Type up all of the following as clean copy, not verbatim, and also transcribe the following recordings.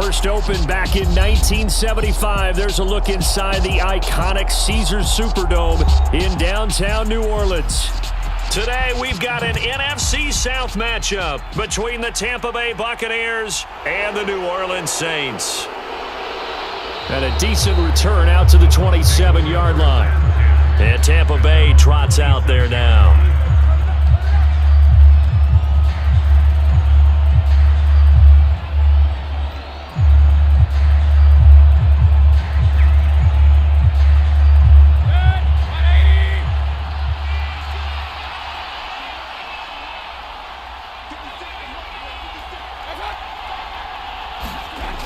First opened back in 1975. There's a look inside the iconic Caesars Superdome in downtown New Orleans. Today, we've got an NFC South matchup between the Tampa Bay Buccaneers and the New Orleans Saints. And a decent return out to the 27-yard line. And Tampa Bay trots out there now.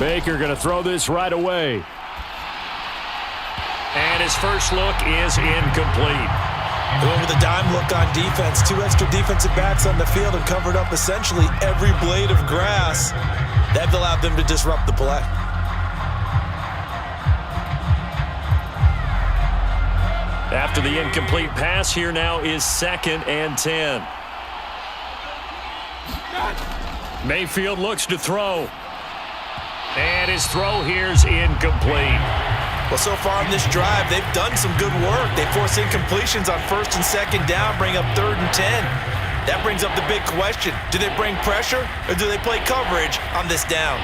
Baker going to throw this right away. And his first look is incomplete. They went with a dime look on defense. 2 extra defensive backs on the field and covered up essentially every blade of grass. That allowed them to disrupt the play. After the incomplete pass, here now is 2nd and 10. Mayfield looks to throw. And his throw here is incomplete. Well, so far on this drive, they've done some good work. They force incompletions on 1st and 2nd down, bring up 3rd and 10. That brings up the big question. Do they bring pressure or do they play coverage on this down?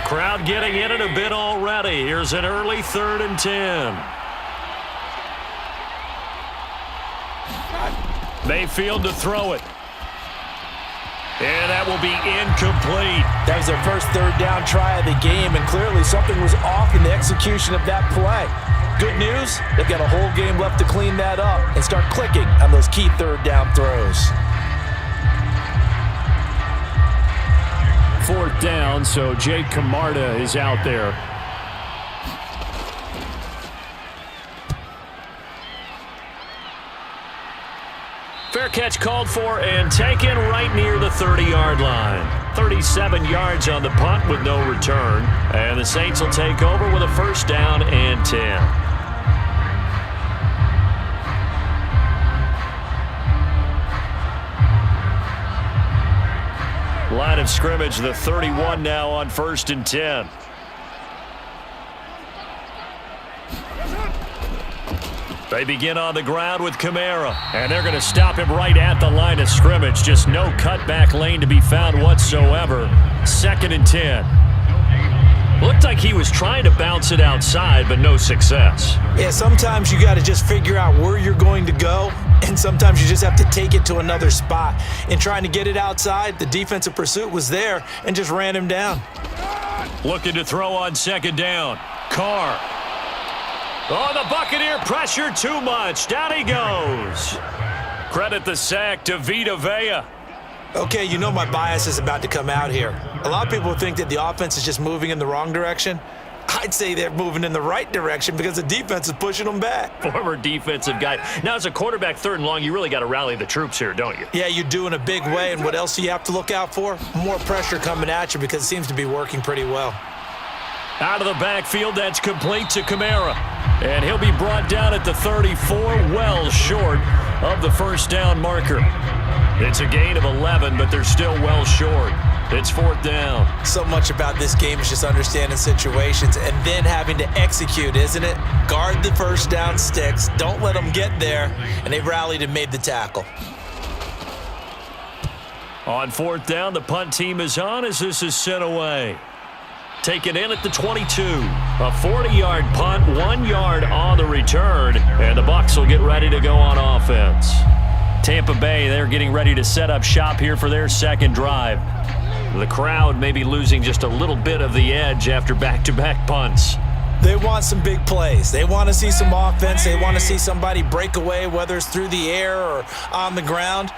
Crowd getting in it a bit already. Here's an early 3rd and 10. Mayfield to throw it. And that will be incomplete. That was their first 3rd down try of the game, and clearly something was off in the execution of that play. Good news, they've got a whole game left to clean that up and start clicking on those key 3rd down throws. 4th down, so Jake Camarda is out there. Fair catch called for and taken right near the 30-yard line. 37 yards on the punt with no return. And the Saints will take over with a 1st down and 10. Line of scrimmage, the 31 now on 1st and 10. They begin on the ground with Kamara, and they're going to stop him right at the line of scrimmage. Just no cutback lane to be found whatsoever. 2nd and 10. Looked like he was trying to bounce it outside, but no success. Yeah, sometimes you got to just figure out where you're going to go, and sometimes you just have to take it to another spot. In trying to get it outside, the defensive pursuit was there and just ran him down. Looking to throw on 2nd down. Carr. Oh, the Buccaneer pressure too much. Down he goes. Credit the sack to Vita Vea. Okay, you know my bias is about to come out here. A lot of people think that the offense is just moving in the wrong direction. I'd say they're moving in the right direction because the defense is pushing them back. Former defensive guy. Now, as a quarterback 3rd and long, you really got to rally the troops here, don't you? Yeah, you do in a big way. And what else do you have to look out for? More pressure coming at you because it seems to be working pretty well. Out of the backfield, that's complete to Kamara. And he'll be brought down at the 34, well short of the 1st down marker. It's a gain of 11, but they're still well short. It's 4th down. So much about this game is just understanding situations and then having to execute, isn't it? Guard the 1st down sticks. Don't let them get there. And they rallied and made the tackle. On 4th down, the punt team is on as this is sent away. Taken in at the 22. A 40-yard punt, 1 yard on the return, and the Bucs will get ready to go on offense. Tampa Bay, they're getting ready to set up shop here for their 2nd drive. The crowd may be losing just a little bit of the edge after back-to-back punts. They want some big plays. They want to see some offense. They want to see somebody break away, whether it's through the air or on the ground.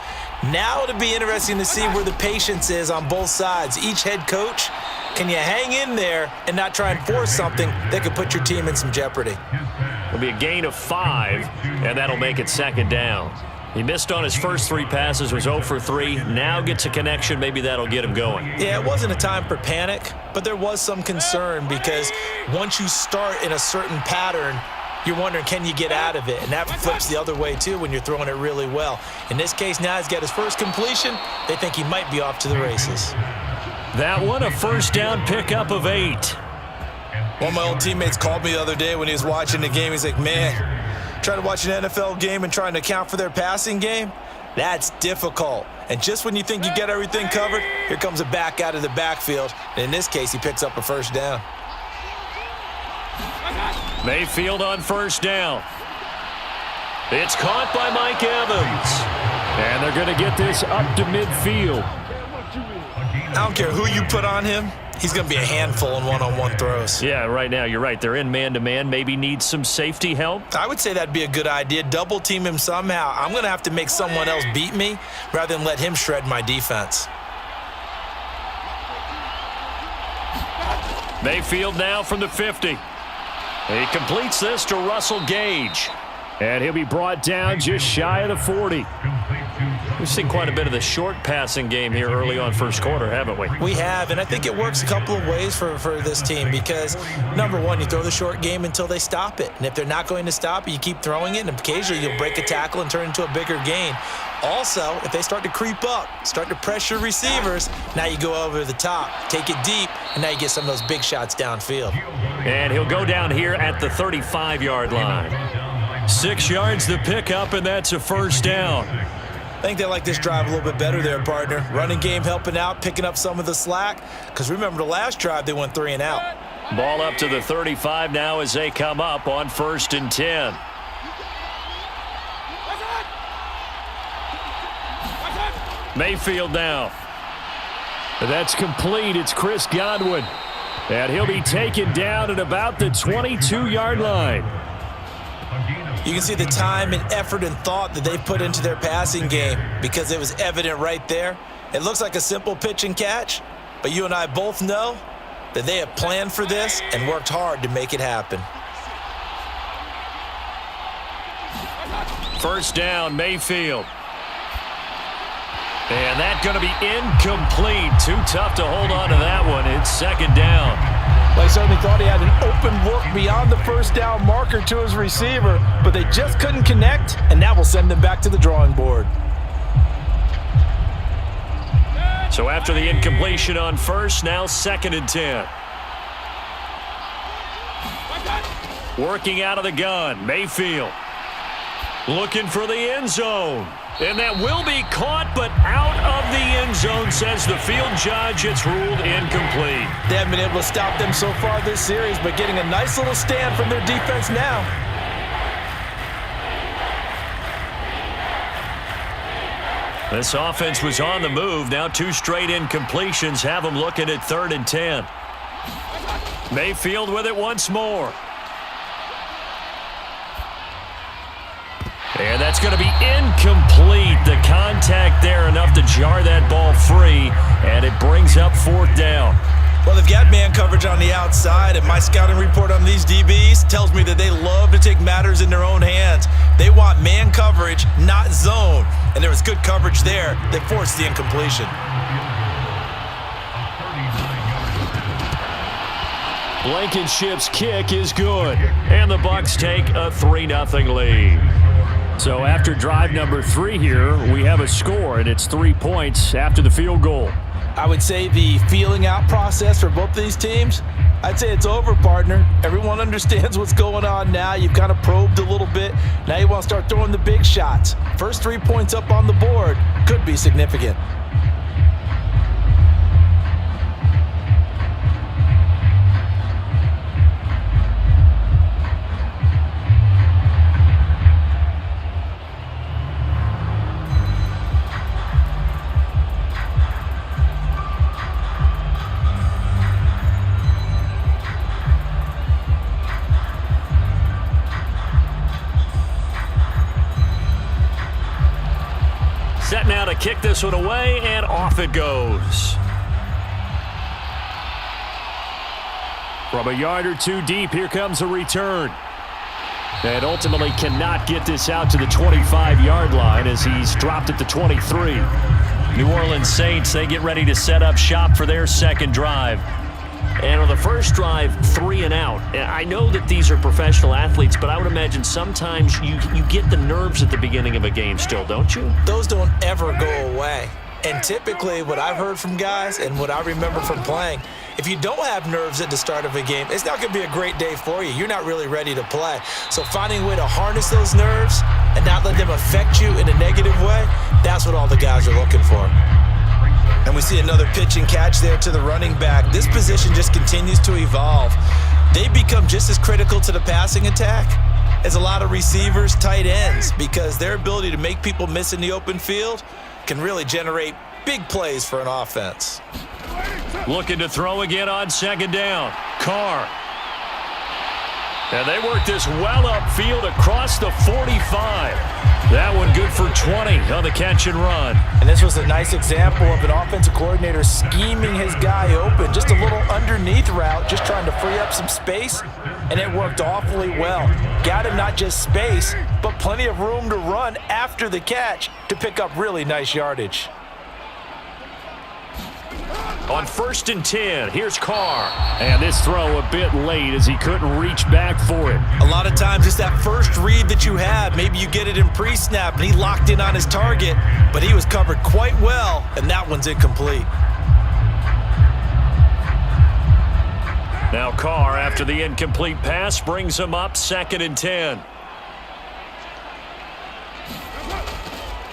Now it'll be interesting to see where the patience is on both sides. Each head coach, can you hang in there and not try and force something that could put your team in some jeopardy? It'll be a gain of 5, and that'll make it 2nd down. He missed on his first 3 passes, was 0 for 3. Now gets a connection. Maybe that'll get him going. Yeah, it wasn't a time for panic, but there was some concern because once you start in a certain pattern, you're wondering, can you get out of it? And that flips the other way, too, when you're throwing it really well. In this case, now he's got his first completion. They think he might be off to the races. That one, a first down pickup of 8. One of my old teammates called me the other day when he was watching the game. He's like, man, trying to watch an NFL game and trying to account for their passing game, that's difficult. And just when you think you get everything covered, here comes a back out of the backfield. And in this case, he picks up a first down. Mayfield on first down. It's caught by Mike Evans. And they're going to get this up to midfield. I don't care who you put on him. He's going to be a handful in one-on-one throws. Yeah, right now, you're right. They're in man-to-man. Maybe needs some safety help. I would say that'd be a good idea. Double team him somehow. I'm going to have to make someone else beat me rather than let him shred my defense. Mayfield now from the 50. He completes this to Russell Gage. And he'll be brought down just shy of the 40. We've seen quite a bit of the short passing game here early on first quarter, haven't we? We have, and I think it works a couple of ways for this team because, number one, you throw the short game until they stop it. And if they're not going to stop it, you keep throwing it, and occasionally you'll break a tackle and turn it into a bigger gain. Also, if they start to creep up, start to pressure receivers, now you go over the top, take it deep, and now you get some of those big shots downfield. And he'll go down here at the 35-yard line. 6 yards the pickup, and that's a first down. I think they like this drive a little bit better there, partner. Running game helping out, picking up some of the slack. Because remember, the last drive, they went 3 and out. Ball up to the 35 now as they come up on 1st and 10. Mayfield now. That's complete. It's Chris Godwin. And he'll be taken down at about the 22-yard line. You can see the time and effort and thought that they put into their passing game because it was evident right there. It looks like a simple pitch and catch, but you and I both know that they have planned for this and worked hard to make it happen. First down, Mayfield. And that's going to be incomplete. Too tough to hold on to that one. It's second down. Well, he certainly thought he had an open look beyond the first down marker to his receiver, but they just couldn't connect, and that will send them back to the drawing board. So after the incompletion on first, now 2nd and 10. Working out of the gun, Mayfield. Looking for the end zone. And that will be caught, but out of the end zone, says the field judge. It's ruled incomplete. They haven't been able to stop them so far this series, but getting a nice little stand from their defense now. This offense was on the move. Now 2 straight incompletions have them looking at 3rd and 10. Mayfield with it once more. And that's going to be incomplete. The contact there enough to jar that ball free, and it brings up 4th down. Well, they've got man coverage on the outside, and my scouting report on these DBs tells me that they love to take matters in their own hands. They want man coverage, not zone. And there was good coverage there that forced the incompletion. Blankenship's kick is good, and the Bucs take a 3-0 lead. So after drive number 3 here, we have a score, and it's 3 points after the field goal. I would say the feeling out process for both these teams, I'd say it's over, partner. Everyone understands what's going on now. You've kind of probed a little bit. Now you want to start throwing the big shots. First 3 points up on the board could be significant. Set now to kick this one away, and off it goes. From a yard or 2 deep, here comes a return. And ultimately cannot get this out to the 25-yard line as he's dropped at the 23. New Orleans Saints, they get ready to set up shop for their second drive. And on the first drive, 3 and out. I know that these are professional athletes, but I would imagine sometimes you get the nerves at the beginning of a game still, don't you? Those don't ever go away. And typically what I've heard from guys and what I remember from playing, if you don't have nerves at the start of a game, it's not going to be a great day for you. You're not really ready to play. So finding a way to harness those nerves and not let them affect you in a negative way, that's what all the guys are looking for. And we see another pitch and catch there to the running back. This position just continues to evolve. They become just as critical to the passing attack as a lot of receivers, tight ends, because their ability to make people miss in the open field can really generate big plays for an offense. Looking to throw again on second down. Carr. And they work this well upfield across the 45. That one good for 20 on the catch and run. And this was a nice example of an offensive coordinator scheming his guy open. Just a little underneath route, just trying to free up some space, and it worked awfully well. Got him not just space, but plenty of room to run after the catch to pick up really nice yardage. On 1st and 10, here's Carr. And this throw a bit late as he couldn't reach back for it. A lot of times it's that first read that you have. Maybe you get it in pre-snap and he locked in on his target, but he was covered quite well, and that one's incomplete. Now Carr, after the incomplete pass, brings him up 2nd and 10.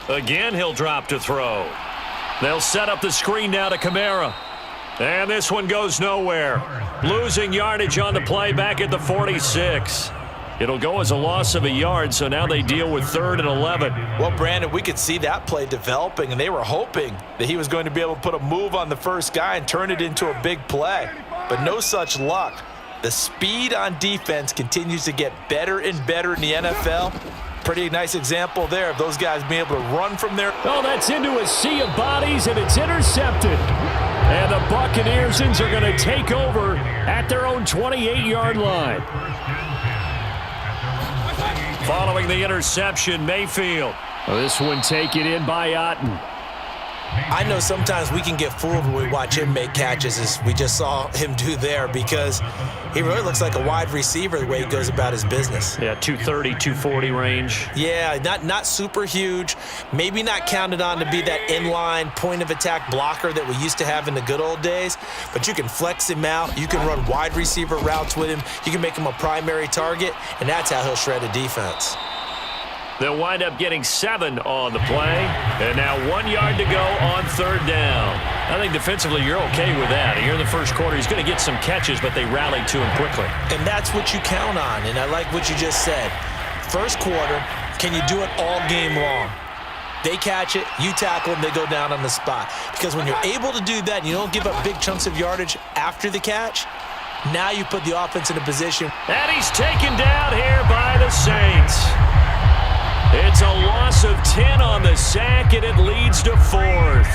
Again, he'll drop to throw. They'll set up the screen now to Kamara. And this one goes nowhere. Losing yardage on the play back at the 46. It'll go as a loss of a yard, so now they deal with 3rd and 11. Well, Brandon, we could see that play developing, and they were hoping that he was going to be able to put a move on the first guy and turn it into a big play. But no such luck. The speed on defense continues to get better and better in the NFL. Pretty nice example there of those guys being able to run from there. Oh, that's into a sea of bodies, and it's intercepted. And the Buccaneers are going to take over at their own 28-yard line. Following the interception, Mayfield. Well, this one taken in by Otten. I know sometimes we can get fooled when we watch him make catches, as we just saw him do there, because he really looks like a wide receiver the way he goes about his business. Yeah, 230, 240 range. Yeah, not super huge. Maybe not counted on to be that inline point-of-attack blocker that we used to have in the good old days, but you can flex him out. You can run wide receiver routes with him. You can make him a primary target, and that's how he'll shred a defense. They'll wind up getting 7 on the play. And now 1 yard to go on 3rd down. I think defensively you're okay with that. Here in the first quarter, he's going to get some catches, but they rallied to him quickly. And that's what you count on, and I like what you just said. First quarter, can you do it all game long? They catch it, you tackle them, they go down on the spot. Because when you're able to do that and you don't give up big chunks of yardage after the catch, now you put the offense in a position. And he's taken down here by the Saints. It's a loss of 10 on the sack, and it leads to 4th.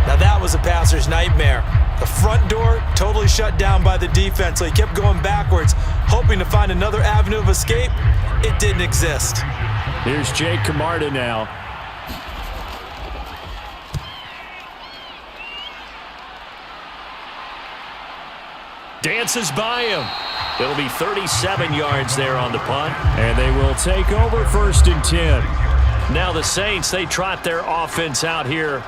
Now that was a passer's nightmare. The front door totally shut down by the defense, so he kept going backwards, hoping to find another avenue of escape. It didn't exist. Here's Jake Camarda now. Dances by him. It'll be 37 yards there on the punt, and they will take over 1st and 10. Now the Saints, they trot their offense out here.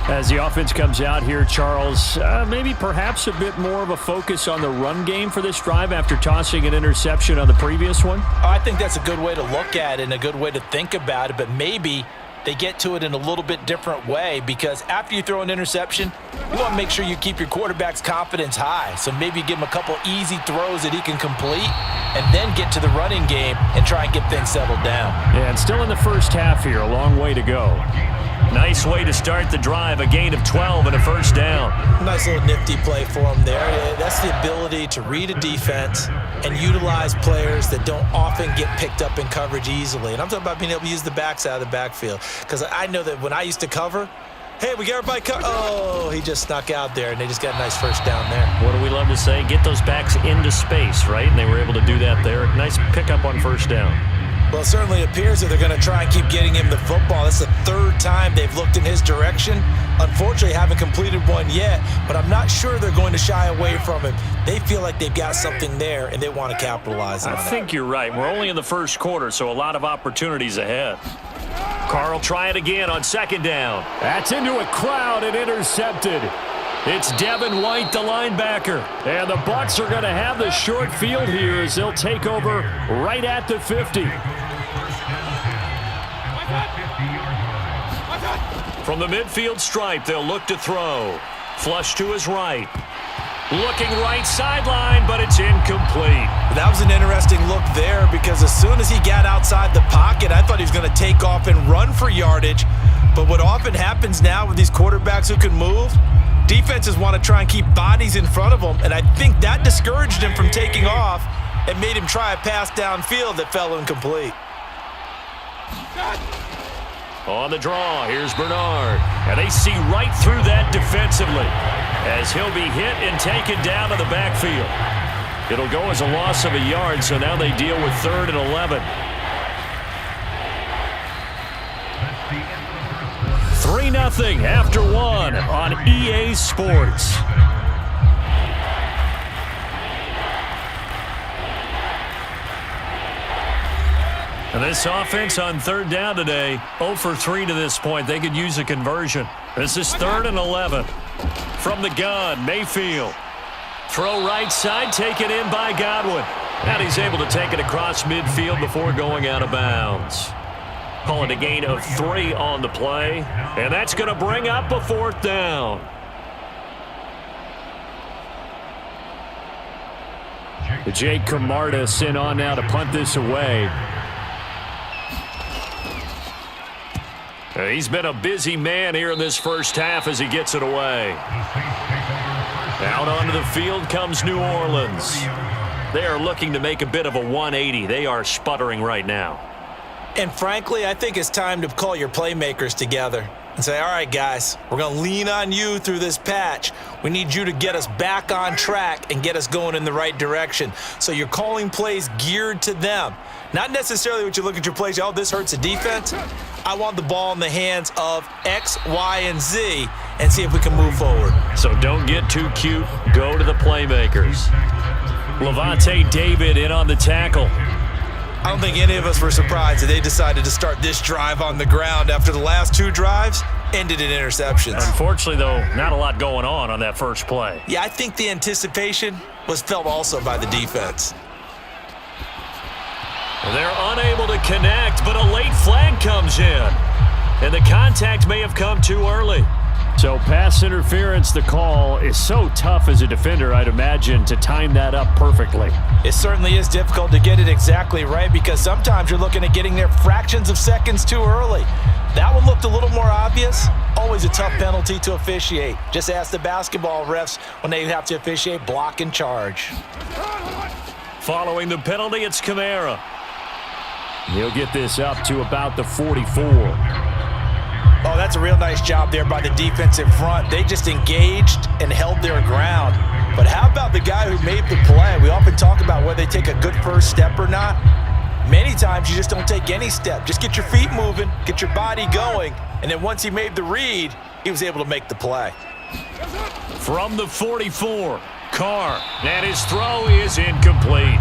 As the offense comes out here, Charles, maybe perhaps a bit more of a focus on the run game for this drive after tossing an interception on the previous one? I think that's a good way to look at it and a good way to think about it, but maybe they get to it in a little bit different way, because after you throw an interception, you want to make sure you keep your quarterback's confidence high. So maybe give him a couple easy throws that he can complete and then get to the running game and try and get things settled down. Yeah, and still in the first half here, a long way to go. Nice way to start the drive, a gain of 12 and a 1st down. Nice little nifty play for him there. That's the ability to read a defense and utilize players that don't often get picked up in coverage easily. And I'm talking about being able to use the backs out of the backfield. Because I know that when I used to cover, hey, we got everybody covered. Oh, he just snuck out there, and they just got a nice 1st down there. What do we love to say? Get those backs into space, right? And they were able to do that there. Nice pickup on 1st down. Well, it certainly appears that they're going to try and keep getting him the football. That's the 3rd time they've looked in his direction. Unfortunately, haven't completed one yet, but I'm not sure they're going to shy away from him. They feel like they've got something there, and they want to capitalize on it. I think you're right. We're only in the first quarter, so a lot of opportunities ahead. Carr will try it again on second down. That's into a crowd and intercepted. It's Devin White, the linebacker. And the Bucs are going to have the short field here as they'll take over right at the 50. From the midfield stripe, they'll look to throw. Flush to his right. Looking right sideline, but it's incomplete. That was an interesting look there because as soon as he got outside the pocket, I thought he was going to take off and run for yardage. But what often happens now with these quarterbacks who can move, defenses want to try and keep bodies in front of them, and I think that discouraged him from taking off and made him try a pass downfield that fell incomplete. On the draw, here's Bernard. And they see right through that defensively as he'll be hit and taken down to the backfield. It'll go as a loss of a yard, so now they deal with 3rd and 11. 3-0 after 1 on EA Sports. And this offense on 3rd down today, 0 for 3 to this point. They could use a conversion. This is 3rd and 11. From the gun, Mayfield. Throw right side, taken in by Godwin. And he's able to take it across midfield before going out of bounds. Call it a gain of 3 on the play. And that's going to bring up a 4th down. Jake Camarda sent on now to punt this away. He's been a busy man here in this first half as he gets it away. Out onto the field comes New Orleans. They are looking to make a bit of a 180. They are sputtering right now. And frankly, I think it's time to call your playmakers together and say, all right, guys, we're going to lean on you through this patch. We need you to get us back on track and get us going in the right direction. So you're calling plays geared to them. Not necessarily what you look at your plays, oh, this hurts the defense. I want the ball in the hands of X, Y, and Z and see if we can move forward. So don't get too cute. Go to the playmakers. Levante David in on the tackle. I don't think any of us were surprised that they decided to start this drive on the ground after the last 2 drives ended in interceptions. Unfortunately, though, not a lot going on that first play. Yeah, I think the anticipation was felt also by the defense. They're unable to connect, but a late flag comes in. And the contact may have come too early. So pass interference, the call is so tough as a defender, I'd imagine, to time that up perfectly. It certainly is difficult to get it exactly right because sometimes you're looking at getting there fractions of seconds too early. That one looked a little more obvious. Always a tough penalty to officiate. Just ask the basketball refs when they have to officiate block and charge. Following the penalty, it's Kamara. He'll get this up to about the 44. Oh, that's a real nice job there by the defensive front. They just engaged and held their ground. But how about the guy who made the play? We often talk about whether they take a good first step or not. Many times you just don't take any step. Just get your feet moving, get your body going, and then once he made the read, he was able to make the play. From the 44, Carr, and his throw is incomplete.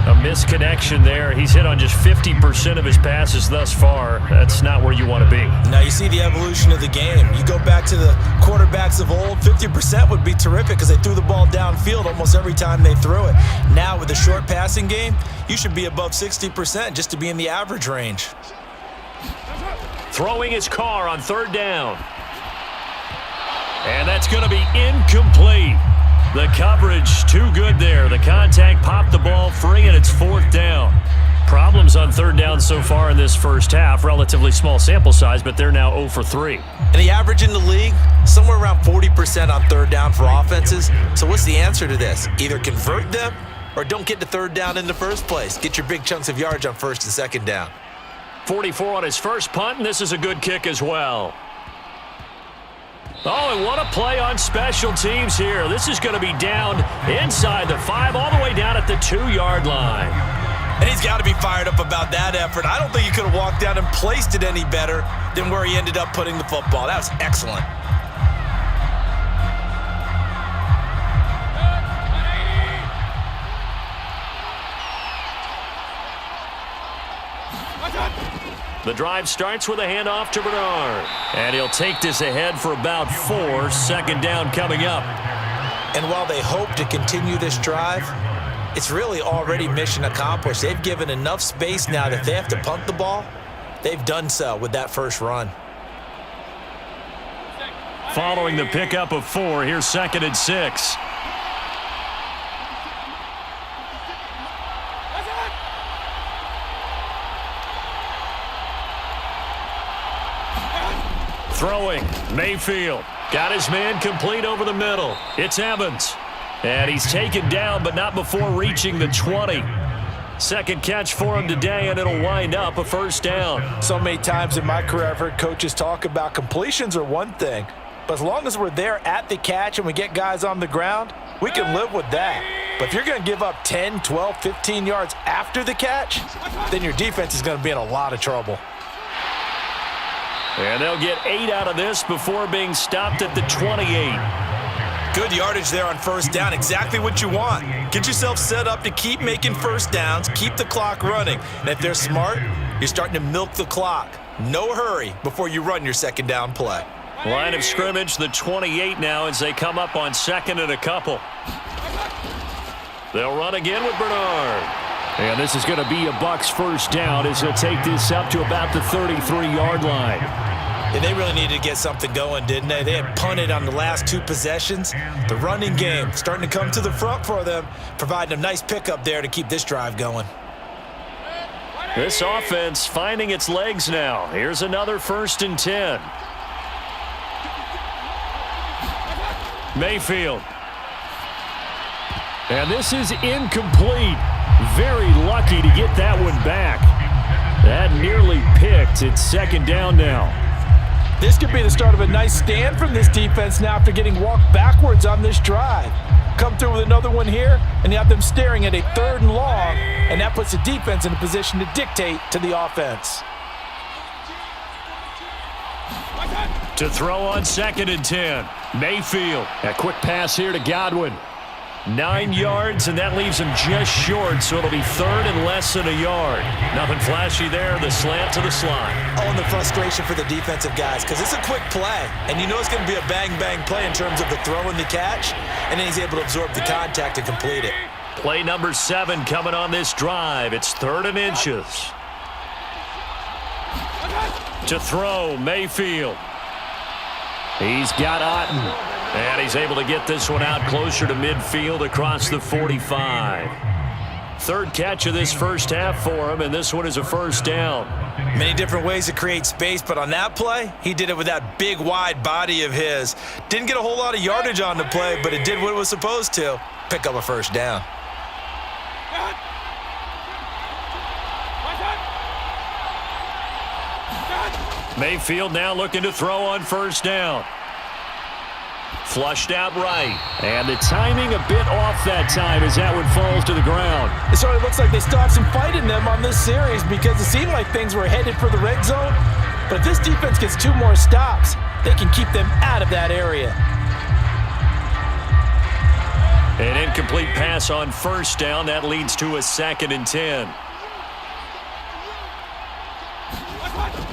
A misconnection there. He's hit on just 50% of his passes thus far. That's not where you want to be. Now you see the evolution of the game. You go back to the quarterbacks of old, 50% would be terrific because they threw the ball downfield almost every time they threw it. Now with the short passing game, you should be above 60% just to be in the average range. Throwing his Carr on 3rd down. And that's going to be incomplete. The coverage too good there. The contact popped the ball free, and it's 4th down. Problems on 3rd down so far in this first half. Relatively small sample size, but they're now 0 for 3. And the average in the league, somewhere around 40% on 3rd down for offenses. So what's the answer to this? Either convert them or don't get to 3rd down in the first place. Get your big chunks of yardage on 1st and 2nd down. 44 on his first punt, and this is a good kick as well. Oh, and what a play on special teams here. This is going to be down inside the 5, all the way down at the 2-yard line. And he's got to be fired up about that effort. I don't think he could have walked down and placed it any better than where he ended up putting the football. That was excellent. The drive starts with a handoff to Bernard. And he'll take this ahead for about 4. Second down coming up. And while they hope to continue this drive, it's really already mission accomplished. They've given enough space now that if they have to punt the ball, they've done so with that first run. Following the pickup of 4, here's 2nd and 6. Throwing, Mayfield. Got his man complete over the middle. It's Evans. And he's taken down, but not before reaching the 20. Second catch for him today, and it'll wind up a first down. So many times in my career, I've heard coaches talk about completions are one thing, but as long as we're there at the catch and we get guys on the ground, we can live with that. But if you're going to give up 10, 12, 15 yards after the catch, then your defense is going to be in a lot of trouble. And they'll get 8 out of this before being stopped at the 28. Good yardage there on first down. Exactly what you want. Get yourself set up to keep making first downs, keep the clock running. And if they're smart, you're starting to milk the clock. No hurry before you run your second down play. Line of scrimmage, the 28 now as they come up on 2nd and a couple. They'll run again with Bernard. And this is going to be a Bucs first down as they'll take this up to about the 33-yard line. Yeah, they really needed to get something going, didn't they? They had punted on the last 2 possessions. The running game starting to come to the front for them, providing a nice pickup there to keep this drive going. This offense finding its legs now. Here's another 1st and 10. Mayfield. And this is incomplete. Very lucky to get that one back. That nearly picked. It's 2nd down now. This could be the start of a nice stand from this defense now after getting walked backwards on this drive. Come through with another one here, and you have them staring at a 3rd and long, and that puts the defense in a position to dictate to the offense. To throw on 2nd and 10. Mayfield. A quick pass here to Godwin. 9 yards, and that leaves him just short, so it'll be 3rd and less than a yard. Nothing flashy there. The slant to the slot. Oh, and the frustration for the defensive guys, because it's a quick play, and you know it's going to be a bang-bang play in terms of the throw and the catch, and then he's able to absorb the contact and complete it. Play number 7 coming on this drive. It's 3rd and inches. To throw, Mayfield. He's got Otten. And he's able to get this one out closer to midfield across the 45. 3rd catch of this first half for him, and this one is a first down. Many different ways to create space, but on that play, he did it with that big, wide body of his. Didn't get a whole lot of yardage on the play, but it did what it was supposed to. Pick up a first down. Mayfield now looking to throw on first down. Flushed out right. And the timing a bit off that time as that one falls to the ground. It sort of looks like they still have some fight in them on this series because it seemed like things were headed for the red zone. But if this defense gets 2 more stops, they can keep them out of that area. An incomplete pass on first down. That leads to a 2nd and 10.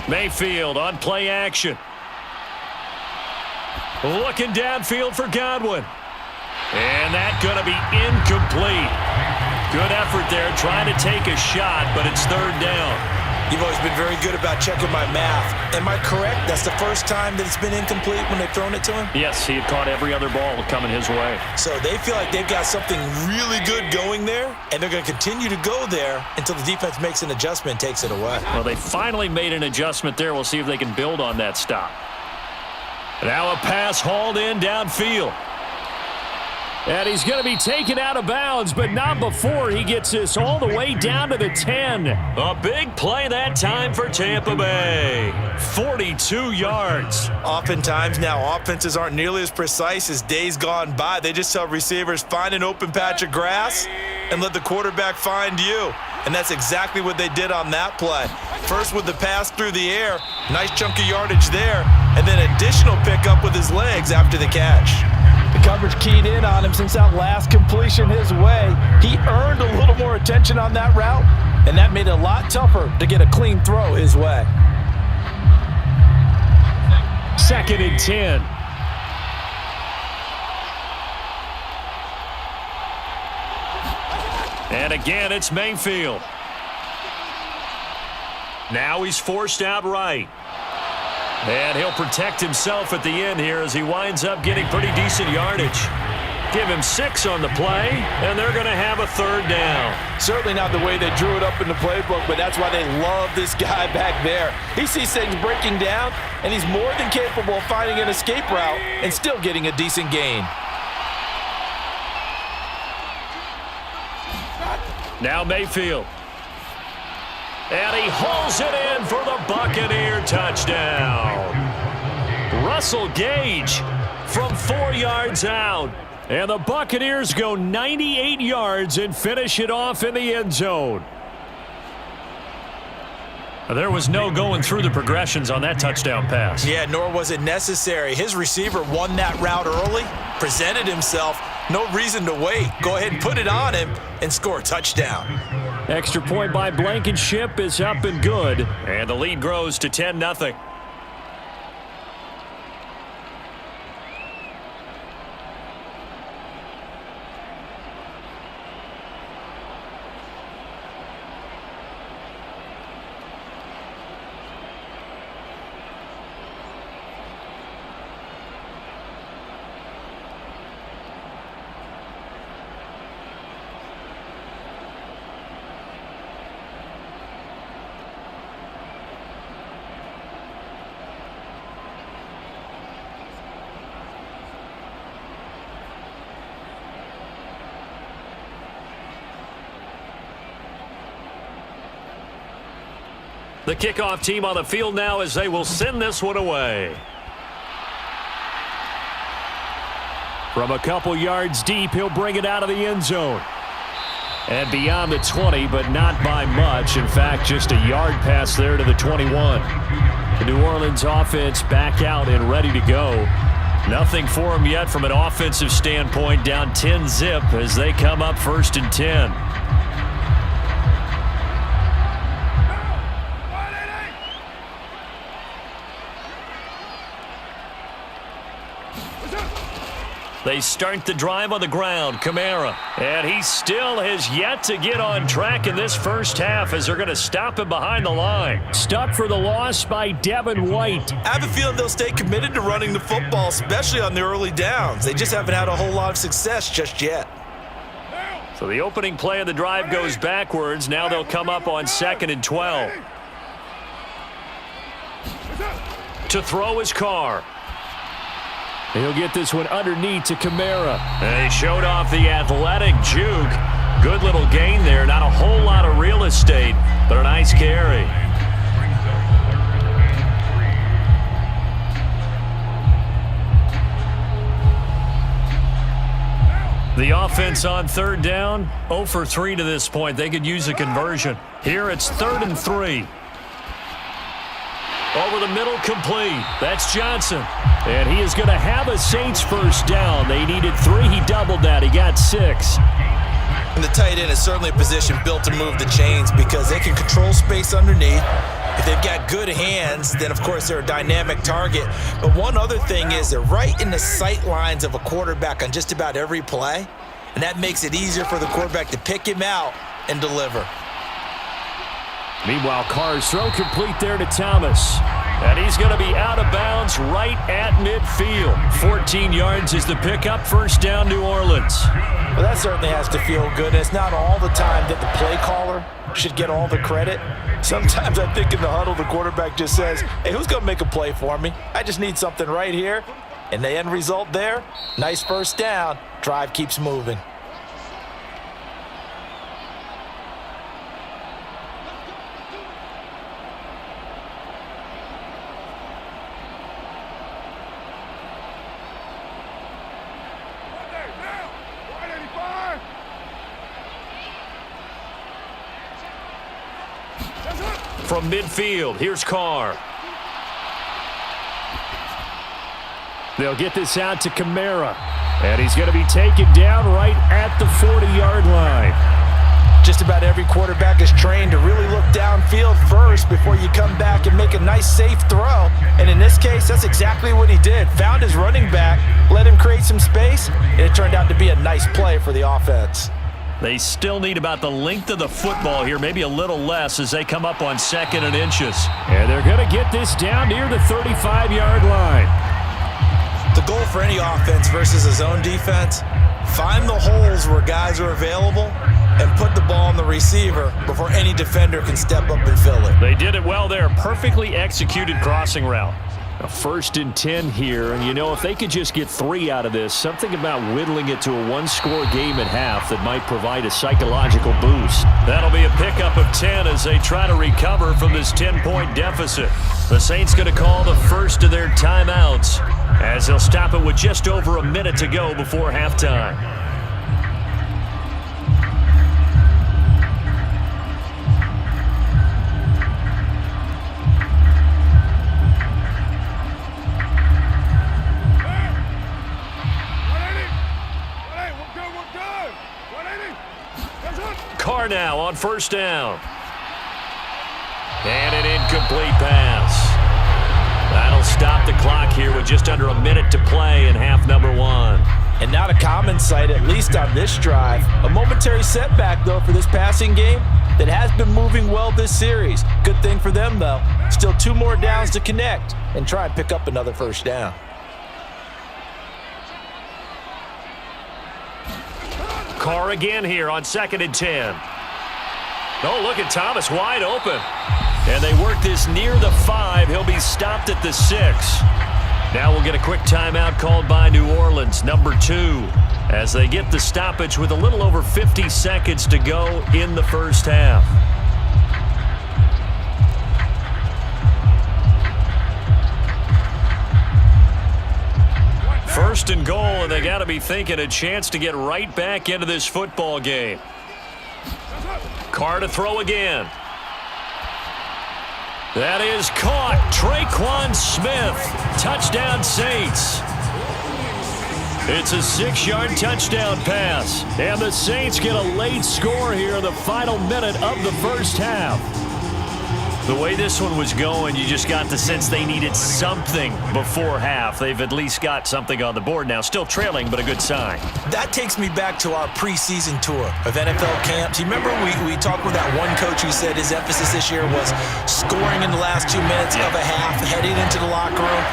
Mayfield on play action. Looking downfield for Godwin. And that's going to be incomplete. Good effort there trying to take a shot, but it's 3rd down. You've always been very good about checking my math. Am I correct? That's the first time that it's been incomplete when they've thrown it to him? Yes, he had caught every other ball coming his way. So they feel like they've got something really good going there, and they're going to continue to go there until the defense makes an adjustment and takes it away. Well, they finally made an adjustment there. We'll see if they can build on that stop. Now a pass hauled in downfield. And he's going to be taken out of bounds, but not before he gets this all the way down to the 10. A big play that time for Tampa Bay. 42 yards. Oftentimes now, offenses aren't nearly as precise as days gone by. They just tell receivers, find an open patch of grass and let the quarterback find you. And that's exactly what they did on that play. First with the pass through the air, nice chunk of yardage there, and then additional pickup with his legs after the catch. The coverage keyed in on him since that last completion his way. He earned a little more attention on that route, and that made it a lot tougher to get a clean throw his way. 2nd and 10. And again, it's Mayfield. Now he's forced out right. And he'll protect himself at the end here as he winds up getting pretty decent yardage. Give him 6 on the play, and they're going to have a 3rd down. Certainly not the way they drew it up in the playbook, but that's why they love this guy back there. He sees things breaking down, and he's more than capable of finding an escape route and still getting a decent gain. Now Mayfield. And he hauls it in for the Buccaneer touchdown. Russell Gage from 4 yards out. And the Buccaneers go 98 yards and finish it off in the end zone. There was no going through the progressions on that touchdown pass. Yeah, nor was it necessary. His receiver won that route early, presented himself. No reason to wait. Go ahead and put it on him and score a touchdown. Extra point by Blankenship is up and good. And the lead grows to 10-0. The kickoff team on the field now as they will send this one away. From a couple yards deep, he'll bring it out of the end zone. And beyond the 20, but not by much. In fact, just a yard pass there to the 21. The New Orleans offense back out and ready to go. Nothing for them yet from an offensive standpoint. Down 10-zip as they come up 1st and 10. They start the drive on the ground. Kamara. And he still has yet to get on track in this first half as they're going to stop him behind the line. Stuck for the loss by Devin White. I have a feeling they'll stay committed to running the football, especially on the early downs. They just haven't had a whole lot of success just yet. So the opening play of the drive goes backwards. Now they'll come up on 2nd and 12. To throw is Carr. He'll get this one underneath to Kamara. And he showed off the athletic juke. Good little gain there. Not a whole lot of real estate, but a nice carry. The offense on 3rd down, 0 for 3 to this point. They could use a conversion. Here it's 3rd and 3. Over the middle, complete. That's Johnson. And he is going to have a Saints first down. They needed 3. He doubled that. He got 6. And the tight end is certainly a position built to move the chains because they can control space underneath. If they've got good hands, then, of course, they're a dynamic target. But one other thing is they're right in the sight lines of a quarterback on just about every play. And that makes it easier for the quarterback to pick him out and deliver. Meanwhile, Carr's throw complete there to Thomas. And he's going to be out of bounds right at midfield. 14 yards is the pickup. First down, New Orleans. Well, that certainly has to feel good. And it's not all the time that the play caller should get all the credit. Sometimes I think in the huddle, the quarterback just says, hey, who's going to make a play for me? I just need something right here. And the end result there, nice first down. Drive keeps moving. From midfield, here's Carr. They'll get this out to Kamara. And he's going to be taken down right at the 40-yard line. Just about every quarterback is trained to really look downfield first before you come back and make a nice, safe throw. And in this case, that's exactly what he did. Found his running back, let him create some space, and it turned out to be a nice play for the offense. They still need about the length of the football here, maybe a little less as they come up on 2nd and inches. And they're going to get this down near the 35-yard line. The goal for any offense versus a zone defense, find the holes where guys are available and put the ball on the receiver before any defender can step up and fill it. They did it well there. Perfectly executed crossing route. A 1st and 10 here, and if they could just get 3 out of this, something about whittling it to a one-score game at half that might provide a psychological boost. That'll be a pickup of 10 as they try to recover from this 10-point deficit. The Saints going to call the first of their timeouts as they'll stop it with just over a minute to go before halftime. Carr now on 1st down. And an incomplete pass. That'll stop the clock here with just under a minute to play in half number 1. And not a common sight, at least on this drive. A momentary setback, though, for this passing game that has been moving well this series. Good thing for them, though. Still 2 more downs to connect and try and pick up another 1st down. Carr again here on 2nd and 10. Oh, look at Thomas wide open. And they work this near the 5. He'll be stopped at the 6. Now we'll get a quick timeout called by New Orleans, number 2, as they get the stoppage with a little over 50 seconds to go in the first half. First and goal, and they got to be thinking a chance to get right back into this football game. Carr to throw again. That is caught. Traquan Smith. Touchdown, Saints. It's a 6-yard touchdown pass. And the Saints get a late score here in the final minute of the first half. The way this one was going, you just got the sense they needed something before half. They've at least got something on the board now. Still trailing, but a good sign. That takes me back to our preseason tour of NFL camps. You remember we talked with that one coach who said his emphasis this year was scoring in the last 2 minutes of a half, heading into the locker room.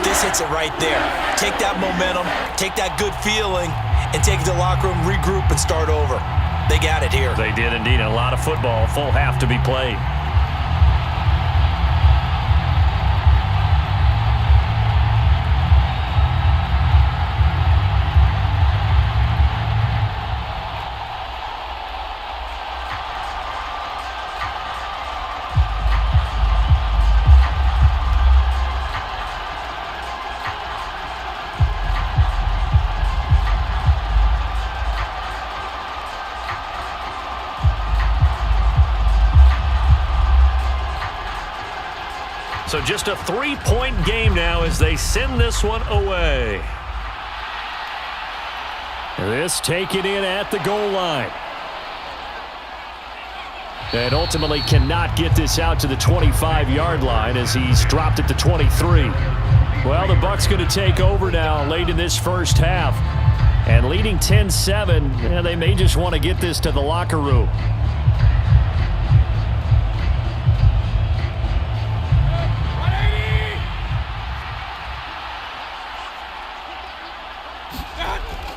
This hits it right there. Take that momentum, take that good feeling, and take it to the locker room, regroup, and start over. They got it here. They did indeed. A lot of football, full half to be played. So just a 3-point game now as they send this one away. This taken in at the goal line. And ultimately cannot get this out to the 25-yard line as he's dropped at the 23. Well, the Bucs going to take over now late in this first half. And leading 10-7, they may just want to get this to the locker room.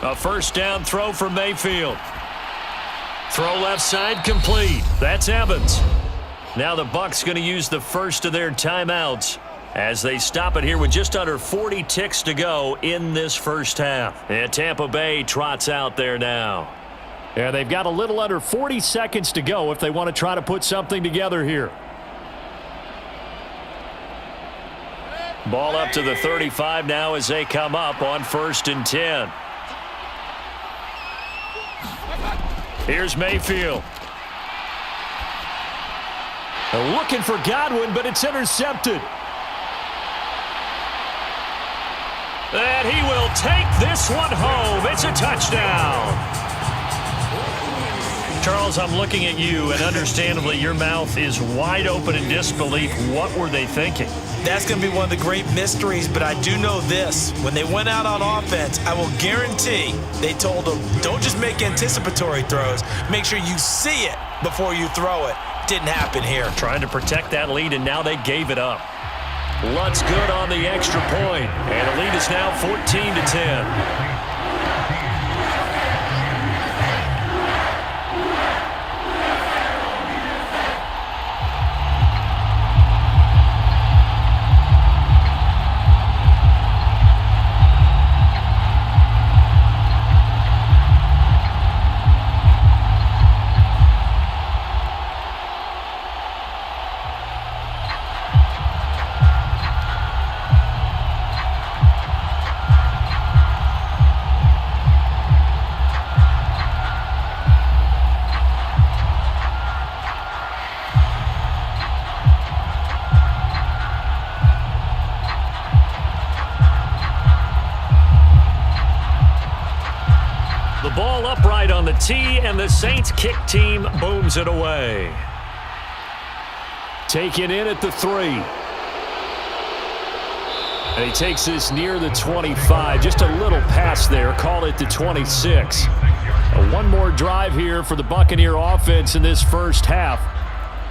A first down throw for Mayfield. Throw left side complete. That's Evans. Now the Bucs going to use the first of their timeouts as they stop it here with just under 40 ticks to go in this first half. And Tampa Bay trots out there now. Yeah, they've got a little under 40 seconds to go if they want to try to put something together here. Ball up to the 35 now as they come up on 1st and 10. Here's Mayfield. They're looking for Godwin, but it's intercepted. And he will take this one home. It's a touchdown. Charles, I'm looking at you, and understandably, your mouth is wide open in disbelief. What were they thinking? That's going to be one of the great mysteries, but I do know this. When they went out on offense, I will guarantee they told them, don't just make anticipatory throws. Make sure you see it before you throw it. Didn't happen here. Trying to protect that lead, and now they gave it up. Lutz good on the extra point, and the lead is now 14-10. Ball upright on the tee, and the Saints kick team booms it away. Taken in at the 3. And he takes this near the 25. Just a little pass there. Call it the 26. One more drive here for the Buccaneer offense in this first half.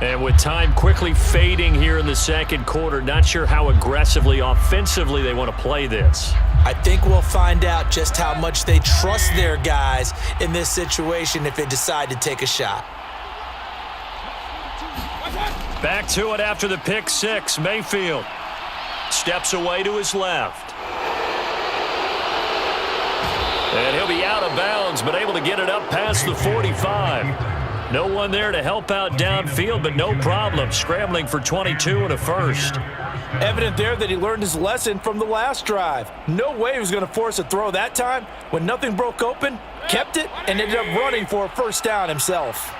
And with time quickly fading here in the second quarter, not sure how aggressively, offensively they want to play this. I think we'll find out just how much they trust their guys in this situation if they decide to take a shot. Back to it after the pick 6. Mayfield steps away to his left. And he'll be out of bounds, but able to get it up past the 45. No one there to help out downfield, but no problem. Scrambling for 22 and a first. Evident there that he learned his lesson from the last drive. No way he was going to force a throw that time. When nothing broke open, kept it, and ended up running for a first down himself.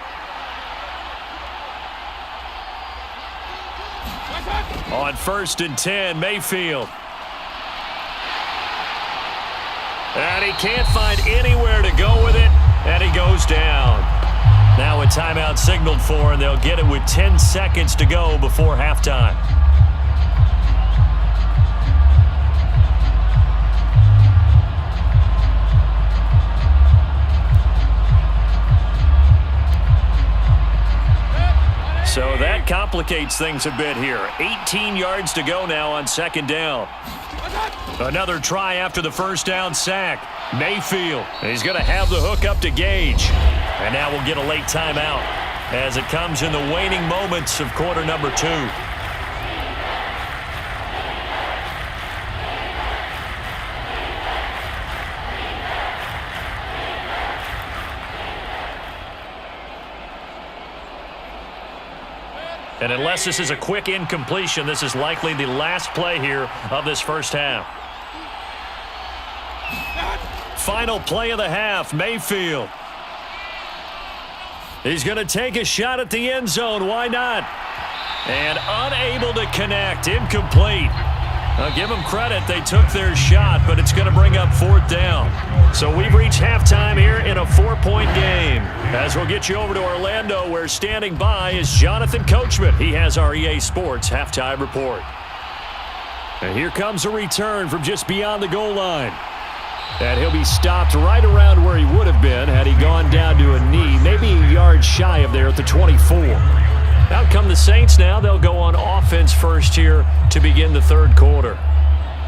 On 1st and 10, Mayfield. And he can't find anywhere to go with it, and he goes down. Now a timeout signaled for, and they'll get it with 10 seconds to go before halftime. So that complicates things a bit here. 18 yards to go now on 2nd down. Another try after the first down sack. Mayfield, he's going to have the hook up to Gage. And now we'll get a late timeout as it comes in the waning moments of quarter number 2. And unless this is a quick incompletion, this is likely the last play here of this first half. Final play of the half, Mayfield. He's going to take a shot at the end zone. Why not? And unable to connect. Incomplete. I'll give them credit. They took their shot, but it's going to bring up 4th down. So we've reached halftime here in a 4-point game. As we'll get you over to Orlando, where standing by is Jonathan Coachman. He has our EA Sports halftime report. And here comes a return from just beyond the goal line. And he'll be stopped right around where he would have been had he gone down to a knee, maybe a yard shy of there at the 24. Out come the Saints now. They'll go on offense first here to begin the third quarter.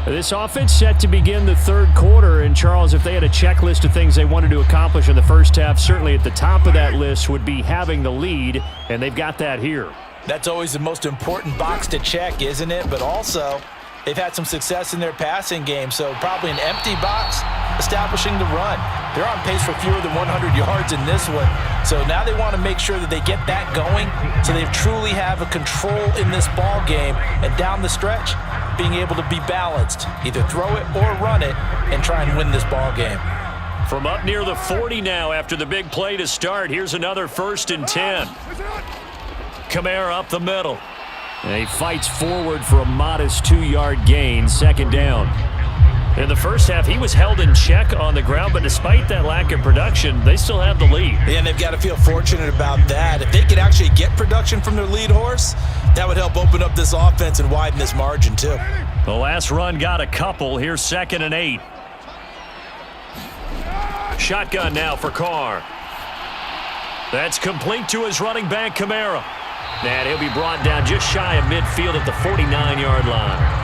This offense set to begin the third quarter. And, Charles, if they had a checklist of things they wanted to accomplish in the first half, certainly at the top of that list would be having the lead, and they've got that here. That's always the most important box to check, isn't it? But also, they've had some success in their passing game, so probably an empty box establishing the run. They're on pace for fewer than 100 yards in this one, so now they want to make sure that they get that going so they truly have a control in this ball game, and down the stretch, being able to be balanced, either throw it or run it, and try and win this ball game. From up near the 40 now after the big play to start, here's another 1st and 10. Kamara up the middle. And he fights forward for a modest 2-yard gain, 2nd down. In the first half, he was held in check on the ground, but despite that lack of production, they still have the lead. Yeah, and they've got to feel fortunate about that. If they could actually get production from their lead horse, that would help open up this offense and widen this margin too. The last run got a couple. Here's 2nd and 8. Shotgun now for Carr. That's complete to his running back, Kamara. And he'll be brought down just shy of midfield at the 49-yard line.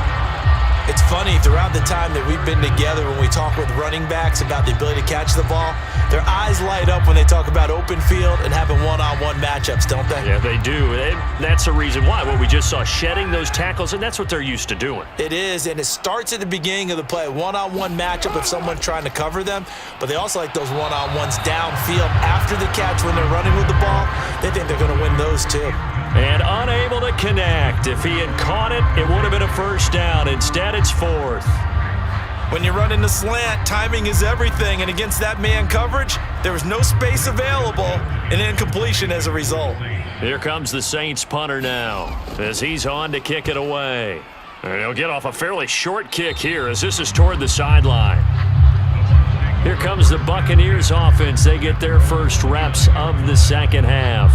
It's funny, throughout the time that we've been together, when we talk with running backs about the ability to catch the ball, their eyes light up when they talk about open field and having one-on-one matchups, don't they? Yeah, they do. That's the reason why. Well, we just saw shedding those tackles, and that's what they're used to doing. It is, and it starts at the beginning of the play. One-on-one matchup if someone's trying to cover them, but they also like those one-on-ones downfield after the catch when they're running with the ball. They think they're going to win those too. And unable to connect. If he had caught it, it would have been a first down. Instead, it's 4th. When you're running the slant, timing is everything, and against that man coverage, there was no space available, and incompletion as a result. Here comes the Saints punter now, as he's on to kick it away. And he'll get off a fairly short kick here, as this is toward the sideline. Here comes the Buccaneers offense. They get their first reps of the second half.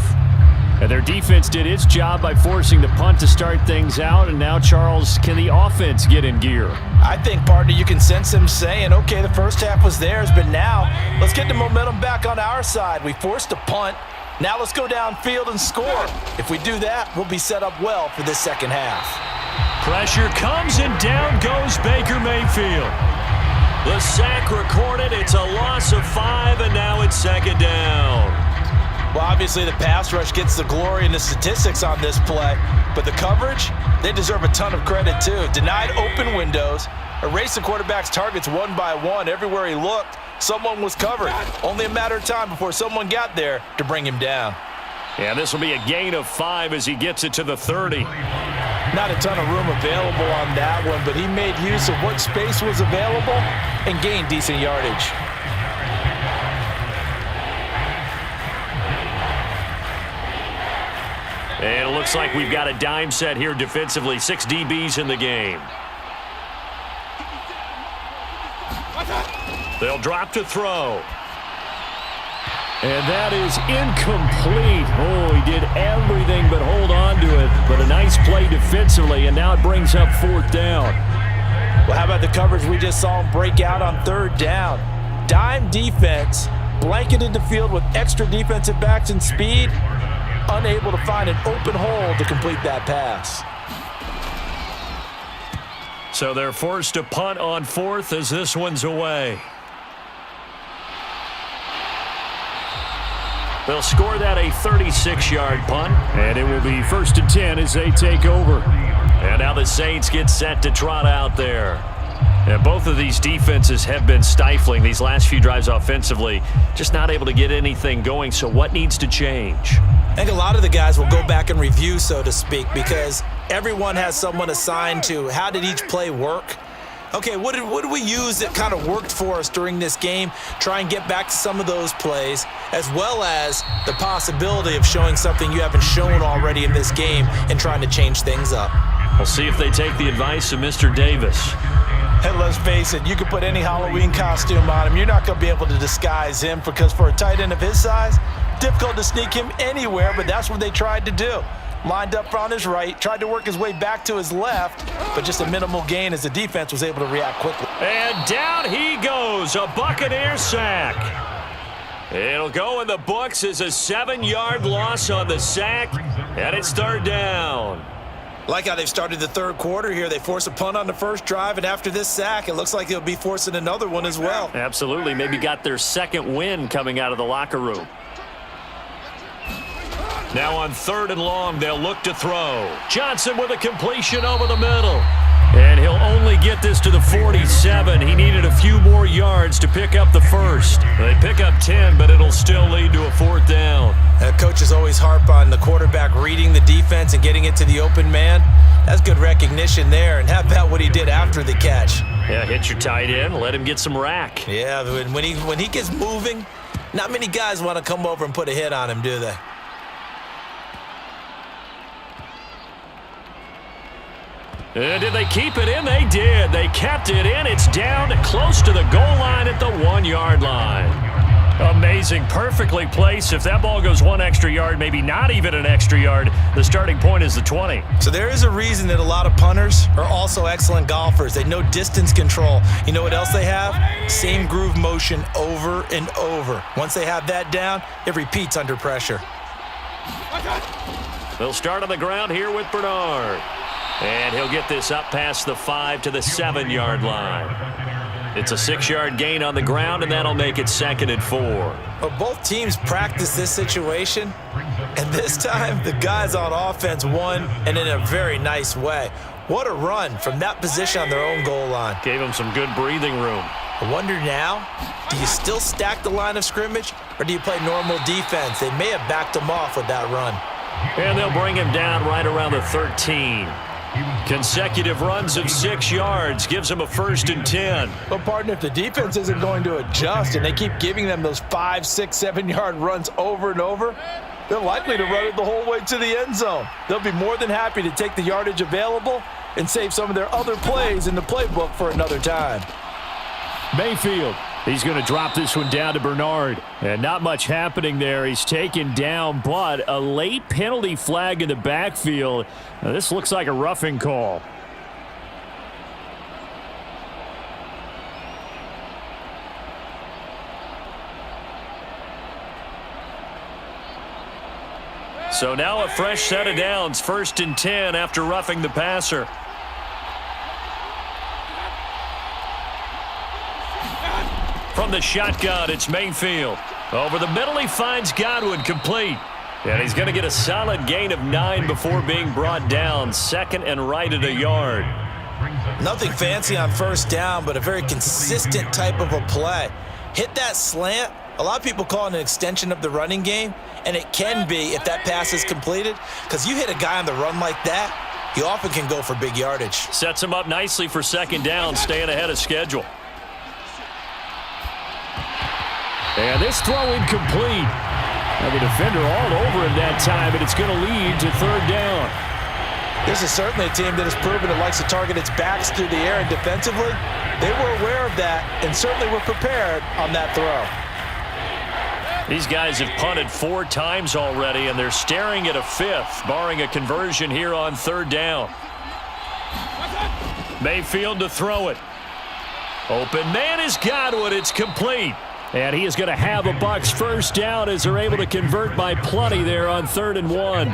And their defense did its job by forcing the punt to start things out. And now, Charles, can the offense get in gear? I think, partner, you can sense them saying, okay, the first half was theirs, but now let's get the momentum back on our side. We forced a punt. Now let's go downfield and score. If we do that, we'll be set up well for this second half. Pressure comes, and down goes Baker Mayfield. The sack recorded. It's a loss of 5, and now it's 2nd down. Well, obviously the pass rush gets the glory and the statistics on this play, but the coverage, they deserve a ton of credit too. Denied open windows, erased the quarterback's targets one by one. Everywhere he looked, someone was covered. Only a matter of time before someone got there to bring him down. Yeah, this will be a gain of 5 as he gets it to the 30. Not a ton of room available on that one, but he made use of what space was available and gained decent yardage. And it looks like we've got a dime set here defensively. 6 DBs in the game. They'll drop to throw. And that is incomplete. Oh, he did everything but hold on to it. But a nice play defensively, and now it brings up 4th down. Well, how about the coverage we just saw him break out on 3rd down? Dime defense, blanketed the field with extra defensive backs and speed, unable to find an open hole to complete that pass. So they're forced to punt on 4th as this one's away. They'll score that a 36-yard punt, and it will be 1st and 10 as they take over. And now the Saints get set to trot out there. And both of these defenses have been stifling these last few drives offensively, just not able to get anything going. So what needs to change? I think a lot of the guys will go back and review, so to speak, because everyone has someone assigned to how did each play work. Okay, what did we use that kind of worked for us during this game? Try and get back to some of those plays, as well as the possibility of showing something you haven't shown already in this game and trying to change things up. We'll see if they take the advice of Mr. Davis. And let's face it, you can put any Halloween costume on him. You're not going to be able to disguise him because for a tight end of his size, difficult to sneak him anywhere, but that's what they tried to do. Lined up on his right, tried to work his way back to his left, but just a minimal gain as the defense was able to react quickly. And down he goes, a Buccaneer sack. It'll go in the books as a 7-yard loss on the sack, and it's 3rd down. Like how they've started the 3rd quarter here. They force a punt on the first drive, and after this sack, it looks like they'll be forcing another one as well. Absolutely. Maybe got their 2nd win coming out of the locker room. Now on 3rd and long, they'll look to throw. Johnson with a completion over the middle. And he'll only get this to the 47. He needed a few more yards to pick up the first. They pick up 10, but it'll still lead to a 4th down. Coaches always harp on the quarterback reading the defense and getting it to the open man. That's good recognition there. And how about what he did after the catch? Yeah, hit your tight end, let him get some rack. Yeah, when he gets moving, not many guys want to come over and put a hit on him, do they? Did they keep it in? They did. They kept it in. It's down close to the goal line at the 1-yard line. Amazing. Perfectly placed. If that ball goes one extra yard, maybe not even an extra yard, the starting point is the 20. So there is a reason that a lot of punters are also excellent golfers. They know distance control. You know what else they have? Same groove motion over and over. Once they have that down, it repeats under pressure. They'll start on the ground here with Bernard. And he'll get this up past the 5 to the 7-yard line. It's a 6-yard gain on the ground, and that'll make it 2nd and 4. Well, both teams practice this situation, and this time the guys on offense won, and in a very nice way. What a run from that position on their own goal line. Gave them some good breathing room. I wonder now, do you still stack the line of scrimmage, or do you play normal defense? They may have backed him off with that run. And they'll bring him down right around the 13. Consecutive runs of 6 yards gives them a 1st and 10. But, partner, if the defense isn't going to adjust and they keep giving them those 5, 6, 7-yard runs over and over, they're likely to run it the whole way to the end zone. They'll be more than happy to take the yardage available and save some of their other plays in the playbook for another time. Mayfield. He's going to drop this one down to Bernard. And not much happening there. He's taken down, but a late penalty flag in the backfield. Now, this looks like a roughing call. So now a fresh set of downs. 1st and 10 after roughing the passer. From the shotgun, it's Mayfield. Over the middle, he finds Godwin, complete. And he's going to get a solid gain of 9 before being brought down. 2nd and right at a yard. Nothing fancy on 1st down, but a very consistent type of a play. Hit that slant. A lot of people call it an extension of the running game, and it can be if that pass is completed, because you hit a guy on the run like that, he often can go for big yardage. Sets him up nicely for 2nd down, staying ahead of schedule. And this throw incomplete. And the defender all over him that time, and it's going to lead to 3rd down. This is certainly a team that has proven it likes to target its backs through the air, and defensively, they were aware of that and certainly were prepared on that throw. These guys have punted 4 times already, and they're staring at a 5th, barring a conversion here on 3rd down. Mayfield to throw it. Open man is Godwin. It's complete. And he is going to have a Bucs 1st down as they're able to convert by plenty there on 3rd and 1.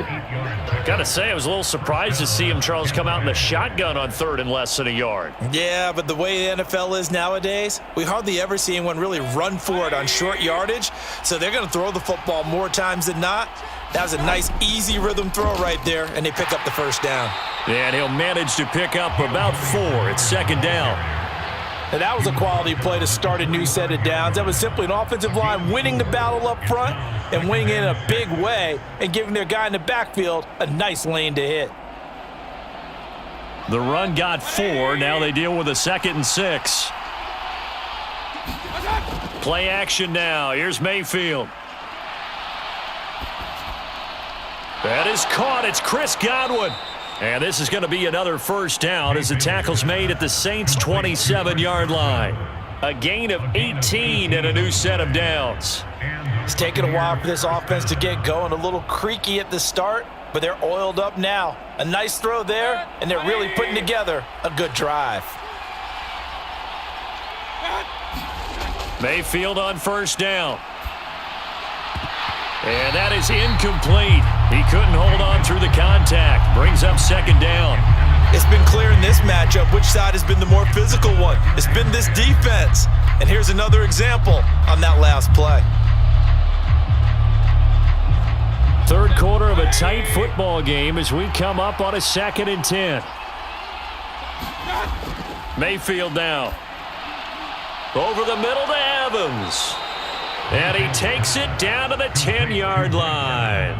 Got to say, I was a little surprised to see him, Charles, come out in the shotgun on 3rd and less than a yard. Yeah, but the way the NFL is nowadays, we hardly ever see anyone really run for it on short yardage. So they're going to throw the football more times than not. That was a nice, easy rhythm throw right there, and they pick up the 1st down. And he'll manage to pick up about 4. It's 2nd down. And that was a quality play to start a new set of downs. That was simply an offensive line winning the battle up front and winning it in a big way and giving their guy in the backfield a nice lane to hit. The run got 4. Now they deal with a 2nd and 6. Play action now. Here's Mayfield. That is caught. It's Chris Godwin. And this is going to be another 1st down as the tackle's made at the Saints' 27-yard line. A gain of 18 and a new set of downs. It's taken a while for this offense to get going. A little creaky at the start, but they're oiled up now. A nice throw there, and they're really putting together a good drive. Mayfield on 1st down. And that is incomplete. He couldn't hold on through the contact. Brings up 2nd down. It's been clear in this matchup which side has been the more physical one. It's been this defense. And here's another example on that last play. 3rd quarter of a tight football game as we come up on a 2nd and 10. Mayfield now. Over the middle to Evans. And he takes it down to the 10-yard line.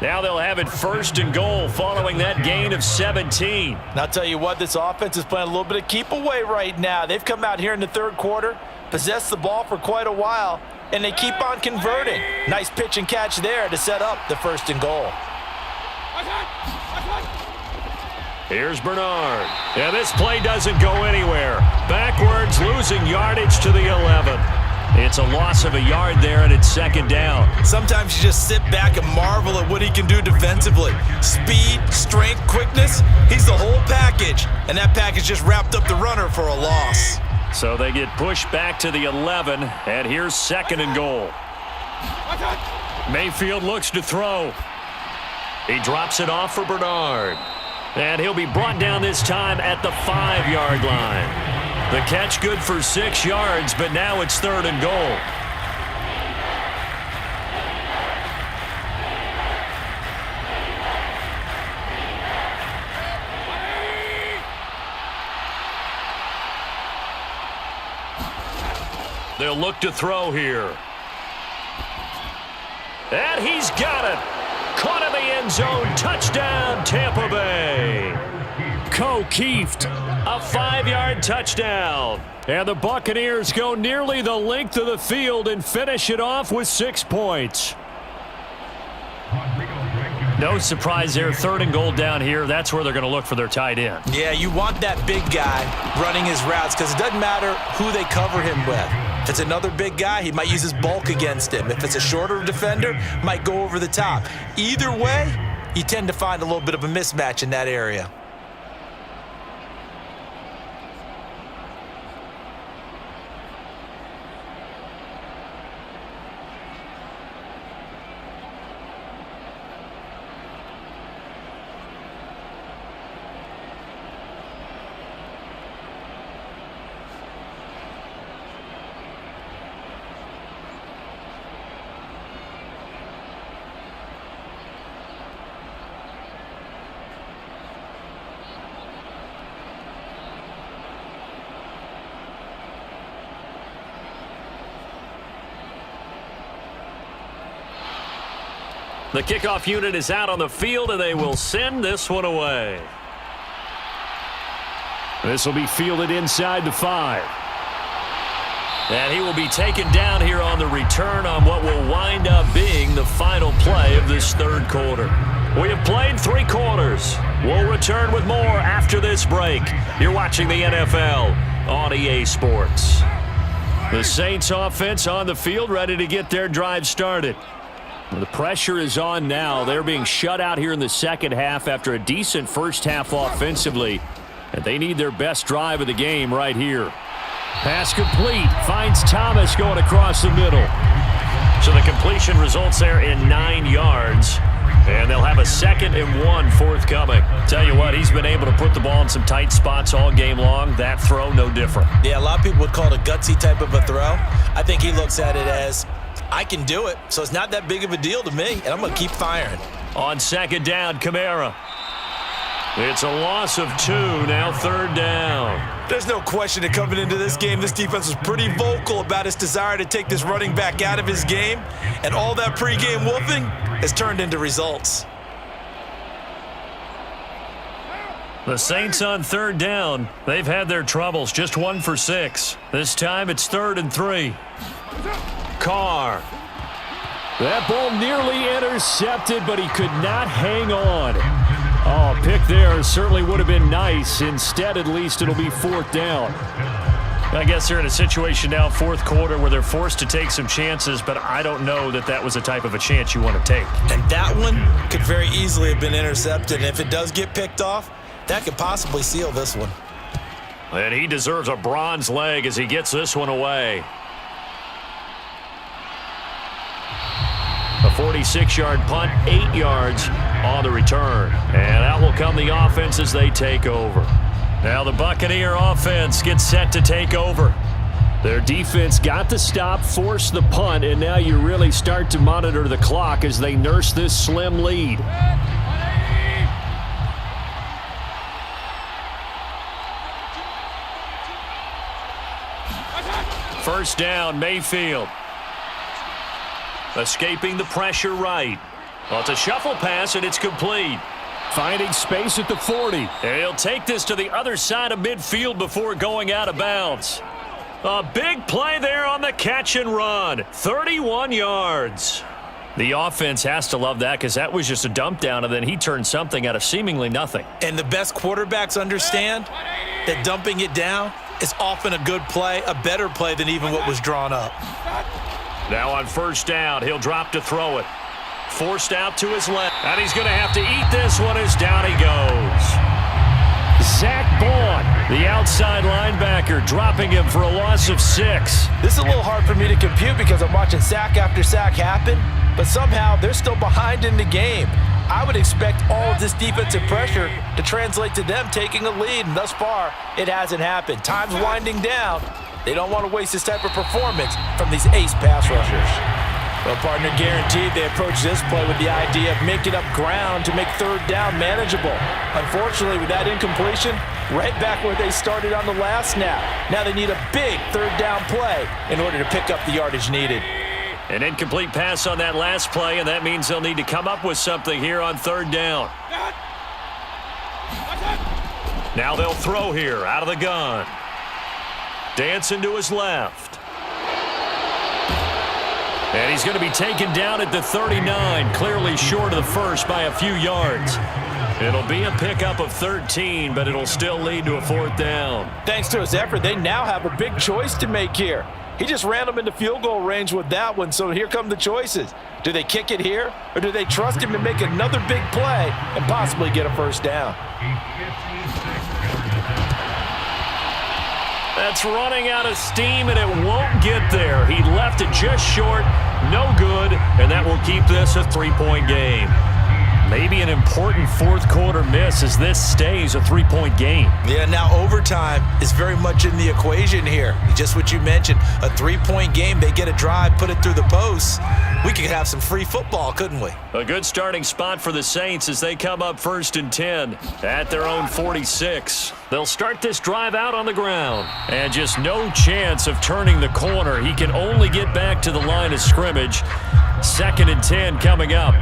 Now they'll have it 1st and goal following that gain of 17. And I'll tell you what, this offense is playing a little bit of keep away right now. They've come out here in the 3rd quarter, possessed the ball for quite a while, and they keep on converting. Nice pitch and catch there to set up the 1st and goal. Here's Bernard. And this play doesn't go anywhere. Backwards, losing yardage to the 11. It's a loss of a yard there, and it's second down. Sometimes you just sit back and marvel at what he can do defensively. Speed, strength, quickness, he's the whole package. And that package just wrapped up the runner for a loss. So they get pushed back to the 11, and here's second and goal. Mayfield looks to throw. He drops it off for Bernard. And he'll be brought down this time at the 5-yard line. The catch good for 6 yards, but now it's third and goal. They'll look to throw here. And he's got it. Caught in the end zone. Touchdown, Tampa Bay. Keeft, a 5-yard touchdown. And the Buccaneers go nearly the length of the field and finish it off with 6 points. No surprise there. Third and goal down here. That's where they're going to look for their tight end. Yeah, you want that big guy running his routes because it doesn't matter who they cover him with. If it's another big guy, he might use his bulk against him. If it's a shorter defender, might go over the top. Either way, you tend to find a little bit of a mismatch in that area. The kickoff unit is out on the field, and they will send this one away. This will be fielded inside the 5. And he will be taken down here on the return on what will wind up being the final play of this third quarter. We have played 3 quarters. We'll return with more after this break. You're watching the NFL on EA Sports. The Saints offense on the field, ready to get their drive started. The pressure is on now. They're being shut out here in the second half after a decent first half offensively. And they need their best drive of the game right here. Pass complete. Finds Thomas going across the middle. So the completion results there in 9 yards. And they'll have a 2nd and 1 forthcoming. Tell you what, he's been able to put the ball in some tight spots all game long. That throw, no different. Yeah, a lot of people would call it a gutsy type of a throw. I think he looks at it as, I can do it, so it's not that big of a deal to me, and I'm going to keep firing. On second down, Kamara. It's a loss of 2, now third down. There's no question that coming into this game, this defense was pretty vocal about its desire to take this running back out of his game, and all that pregame wolfing has turned into results. The Saints on third down. They've had their troubles, just 1 for 6. This time it's 3rd and 3. Carr. That ball nearly intercepted, but he could not hang on. Oh, pick there certainly would have been nice. Instead, at least, it'll be 4th down. I guess they're in a situation now, 4th quarter, where they're forced to take some chances, but I don't know that that was the type of a chance you want to take. And that one could very easily have been intercepted. And if it does get picked off, that could possibly seal this one. And he deserves a bronze leg as he gets this one away. A 46-yard punt, 8 yards on the return. And out will come the offense as they take over. Now the Buccaneer offense gets set to take over. Their defense got the stop, forced the punt, and now you really start to monitor the clock as they nurse this slim lead. First down, Mayfield. Escaping the pressure right. Well, it's a shuffle pass, and it's complete. Finding space at the 40. And he'll take this to the other side of midfield before going out of bounds. A big play there on the catch and run. 31 yards. The offense has to love that because that was just a dump down, and then he turned something out of seemingly nothing. And the best quarterbacks understand that dumping it down is often a good play, a better play than even what was drawn up. Now on first down, he'll drop to throw it. Forced out to his left, and he's going to have to eat this one as down he goes. Zach Bond, the outside linebacker, dropping him for a loss of 6. This is a little hard for me to compute because I'm watching sack after sack happen, but somehow they're still behind in the game. I would expect all of this defensive pressure to translate to them taking a lead, and thus far, it hasn't happened. Time's winding down. They don't want to waste this type of performance from these ace pass rushers. Well, partner, guaranteed they approach this play with the idea of making up ground to make third down manageable. Unfortunately, with that incompletion, right back where they started on the last snap. Now they need a big third down play in order to pick up the yardage needed. An incomplete pass on that last play, and that means they'll need to come up with something here on third down. Now they'll throw here out of the gun. Dancing to his left. And he's going to be taken down at the 39, clearly short of the first by a few yards. It'll be a pickup of 13, but it'll still lead to a fourth down. Thanks to his effort, they now have a big choice to make here. He just ran them into field goal range with that one, so here come the choices. Do they kick it here, or do they trust him to make another big play and possibly get a first down? That's running out of steam, and it won't get there. He left it just short, no good, and that will keep this a 3-point game. Maybe an important fourth quarter miss as this stays a 3-point game. Yeah, now overtime is very much in the equation here. Just what you mentioned, a 3-point game, they get a drive, put it through the posts. We could have some free football, couldn't we? A good starting spot for the Saints as they come up 1st and 10 at their own 46. They'll start this drive out on the ground. And just no chance of turning the corner. He can only get back to the line of scrimmage. 2nd and 10 coming up.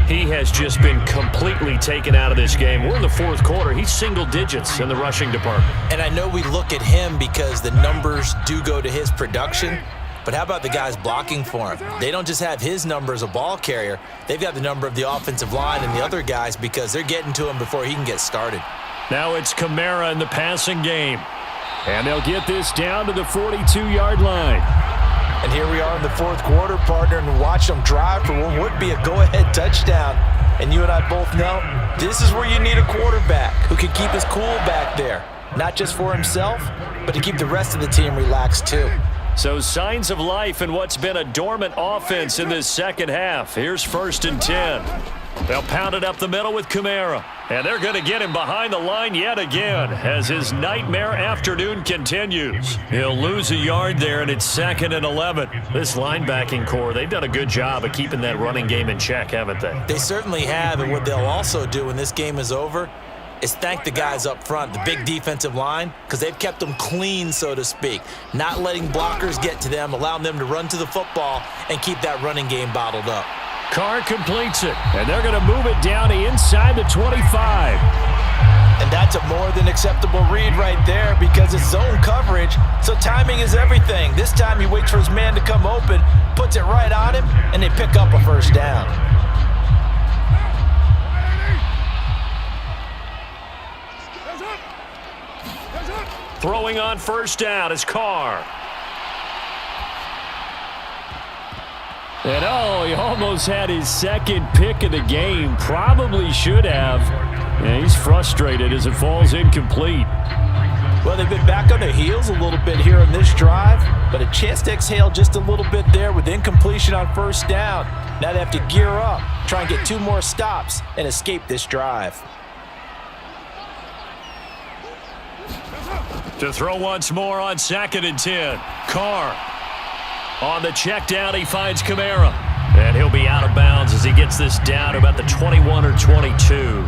He has just been completely taken out of this game. We're in the fourth quarter. He's single digits in the rushing department. And I know we look at him because the numbers do go to his production, but how about the guys blocking for him? They don't just have his number as a ball carrier. They've got the number of the offensive line and the other guys because they're getting to him before he can get started. Now it's Kamara in the passing game. And they'll get this down to the 42-yard line. And here we are in the fourth quarter, partner, and watch them drive for what would be a go-ahead touchdown. And you and I both know this is where you need a quarterback who can keep his cool back there, not just for himself, but to keep the rest of the team relaxed too. So signs of life in what's been a dormant offense in this second half. Here's 1st and 10. They'll pound it up the middle with Kamara. And they're going to get him behind the line yet again as his nightmare afternoon continues. He'll lose a yard there, and it's 2nd and 11. This linebacking core, they've done a good job of keeping that running game in check, haven't they? They certainly have, and what they'll also do when this game is over is thank the guys up front, the big defensive line, because they've kept them clean, so to speak, not letting blockers get to them, allowing them to run to the football and keep that running game bottled up. Carr completes it, and they're going to move it down to inside the 25. And that's a more than acceptable read right there because it's zone coverage, so timing is everything. This time he waits for his man to come open, puts it right on him, and they pick up a first down. Throwing on first down is Carr. And he almost had his second pick of the game. Probably should have. And he's frustrated as it falls incomplete. Well, they've been back on their heels a little bit here in this drive, but a chance to exhale just a little bit there with incompletion on first down. Now they have to gear up, try and get 2 more stops, and escape this drive. To throw once more on 2nd and 10. Carr. On the check down, he finds Kamara. And he'll be out of bounds as he gets this down to about the 21 or 22.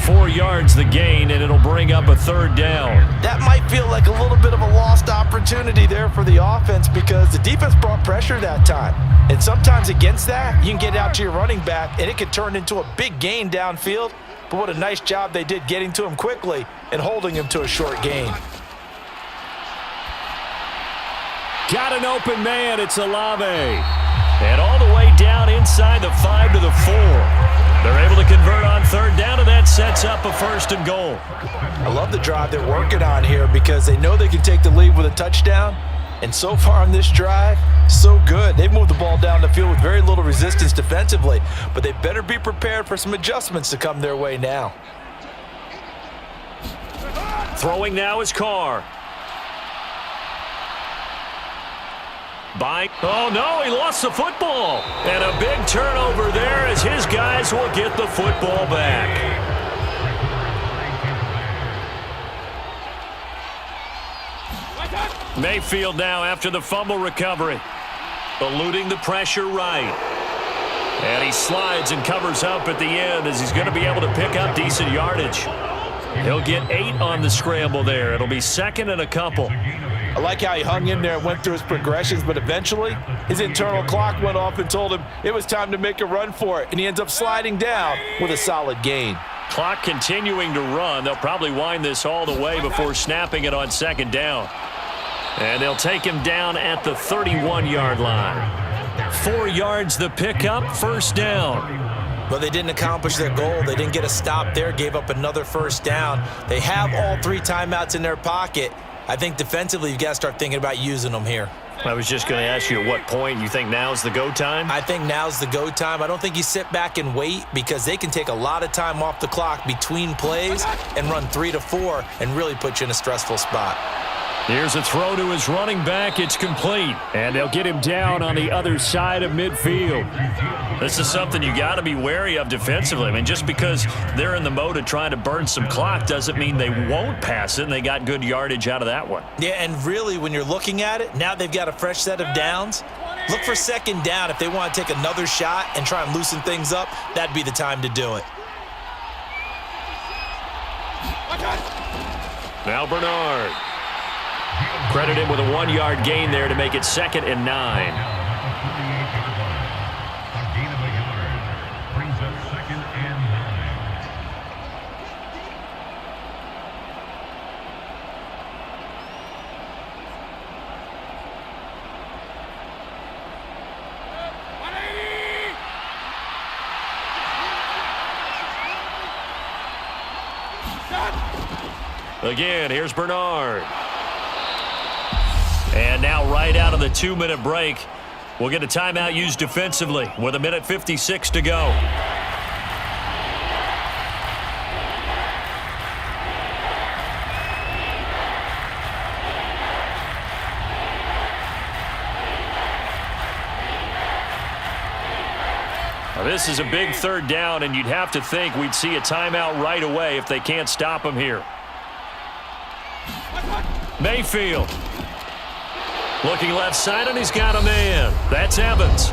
4 yards the gain, and it'll bring up a third down. That might feel like a little bit of a lost opportunity there for the offense because the defense brought pressure that time. And sometimes against that, you can get out to your running back, and it can turn into a big gain downfield. But what a nice job they did getting to him quickly and holding him to a short gain. Got an open man. It's Olave. And all the way down inside the 5 to the 4. They're able to convert on third down, and that sets up a 1st and goal. I love the drive they're working on here because they know they can take the lead with a touchdown. And so far on this drive, so good. They've moved the ball down the field with very little resistance defensively, but they better be prepared for some adjustments to come their way now. Throwing now is Carr. Oh, no, he lost the football. And a big turnover there as his guys will get the football back. Mayfield now after the fumble recovery. Eluding the pressure right. And he slides and covers up at the end as he's going to be able to pick up decent yardage. He'll get 8 on the scramble there. It'll be 2nd and a couple. I like how he hung in there and went through his progressions, but eventually his internal clock went off and told him it was time to make a run for it, and he ends up sliding down with a solid gain. Clock continuing to run. They'll probably wind this all the way before snapping it on 2nd down. And they'll take him down at the 31-yard line. 4 yards the pickup, 1st down. But they didn't accomplish their goal. They didn't get a stop there, gave up another 1st down. They have all 3 timeouts in their pocket. I think defensively you've got to start thinking about using them here. I was just going to ask you at what point you think now's the go time? I think now's the go time. I don't think you sit back and wait because they can take a lot of time off the clock between plays and run 3 to 4 and really put you in a stressful spot. Here's a throw to his running back. It's complete. And they'll get him down on the other side of midfield. This is something you got to be wary of defensively. I mean, just because they're in the mode of trying to burn some clock doesn't mean they won't pass it, and they got good yardage out of that one. Yeah, and really, when you're looking at it, now they've got a fresh set of downs. Look for 2nd down. If they want to take another shot and try and loosen things up, that'd be the time to do it. Now Bernard. Credit him with a 1-yard gain there to make it 2nd and 9. Again, here's Bernard. And now right out of the 2-minute break, we'll get a timeout used defensively with 1:56 to go. Now, this is a big 3rd down, and you'd have to think we'd see a timeout right away if they can't stop him here. Mayfield. Looking left side, and he's got a man. That's Evans.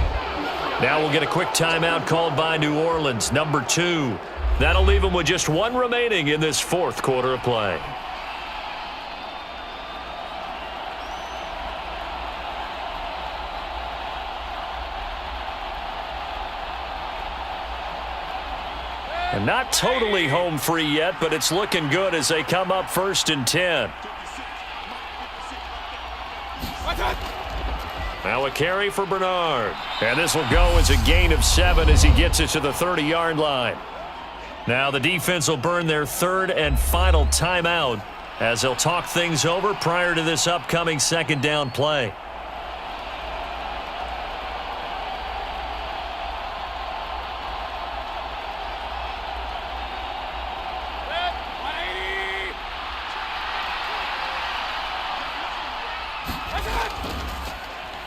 Now we'll get a quick timeout called by New Orleans, number 2. That'll leave them with just 1 remaining in this 4th quarter of play. And not totally home free yet, but it's looking good as they come up 1st and 10. Now a carry for Bernard. And this will go as a gain of 7 as he gets it to the 30-yard line. Now the defense will burn their 3rd and final timeout as they'll talk things over prior to this upcoming 2nd down play.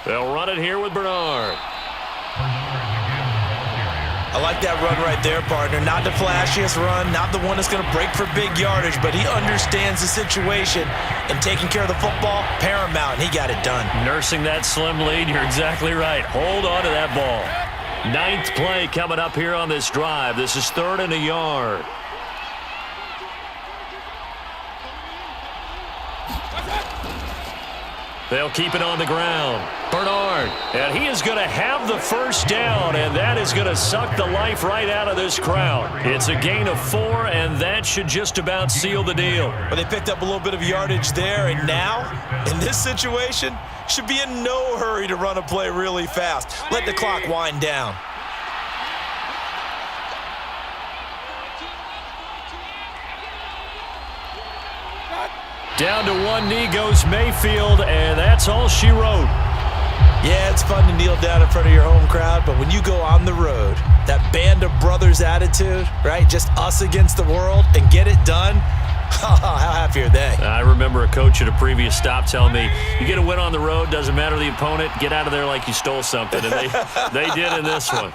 They'll run it here with Bernard. I like that run right there, partner. Not the flashiest run, not the one that's going to break for big yardage, but he understands the situation, and taking care of the football, paramount, and he got it done. Nursing that slim lead, you're exactly right. Hold on to that ball. 9th play coming up here on this drive. This is 3rd and a yard. They'll keep it on the ground. Bernard, and he is going to have the 1st down, and that is going to suck the life right out of this crowd. It's a gain of 4, and that should just about seal the deal. But they picked up a little bit of yardage there, and now, in this situation, should be in no hurry to run a play really fast. Let the clock wind down. Down to one knee goes Mayfield, and that's all she wrote. Yeah, it's fun to kneel down in front of your home crowd, but when you go on the road, that band of brothers attitude, right? Just us against the world and get it done. How happy are they? I remember a coach at a previous stop telling me, you get a win on the road, doesn't matter the opponent, get out of there like you stole something. And they did in this one.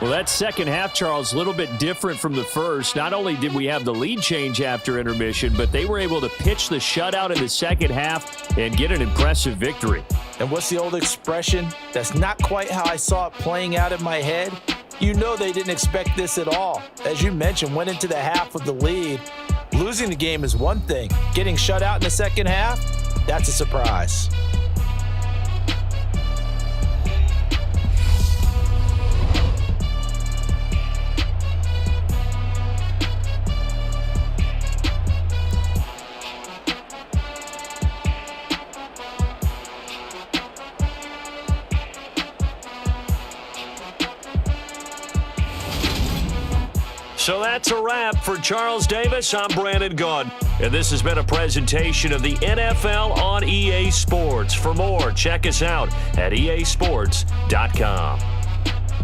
Well, that second half, Charles, a little bit different from the first. Not only did we have the lead change after intermission, but they were able to pitch the shutout in the second half and get an impressive victory. And what's the old expression? That's not quite how I saw it playing out in my head. You know they didn't expect this at all. As you mentioned, went into the half with the lead. Losing the game is one thing. Getting shut out in the second half, that's a surprise. So that's a wrap. For Charles Davis, I'm Brandon Gaudin. And this has been a presentation of the NFL on EA Sports. For more, check us out at easports.com.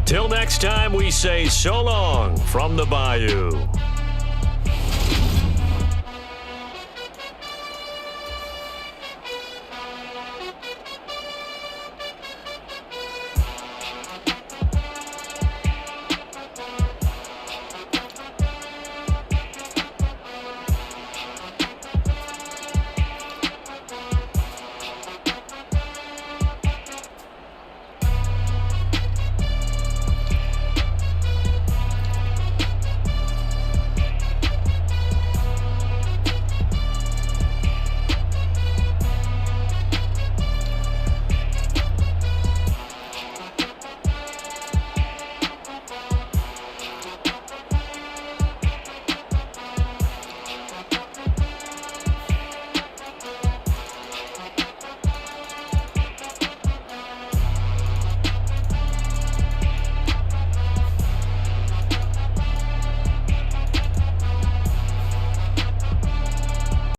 Till next time, we say so long from the Bayou.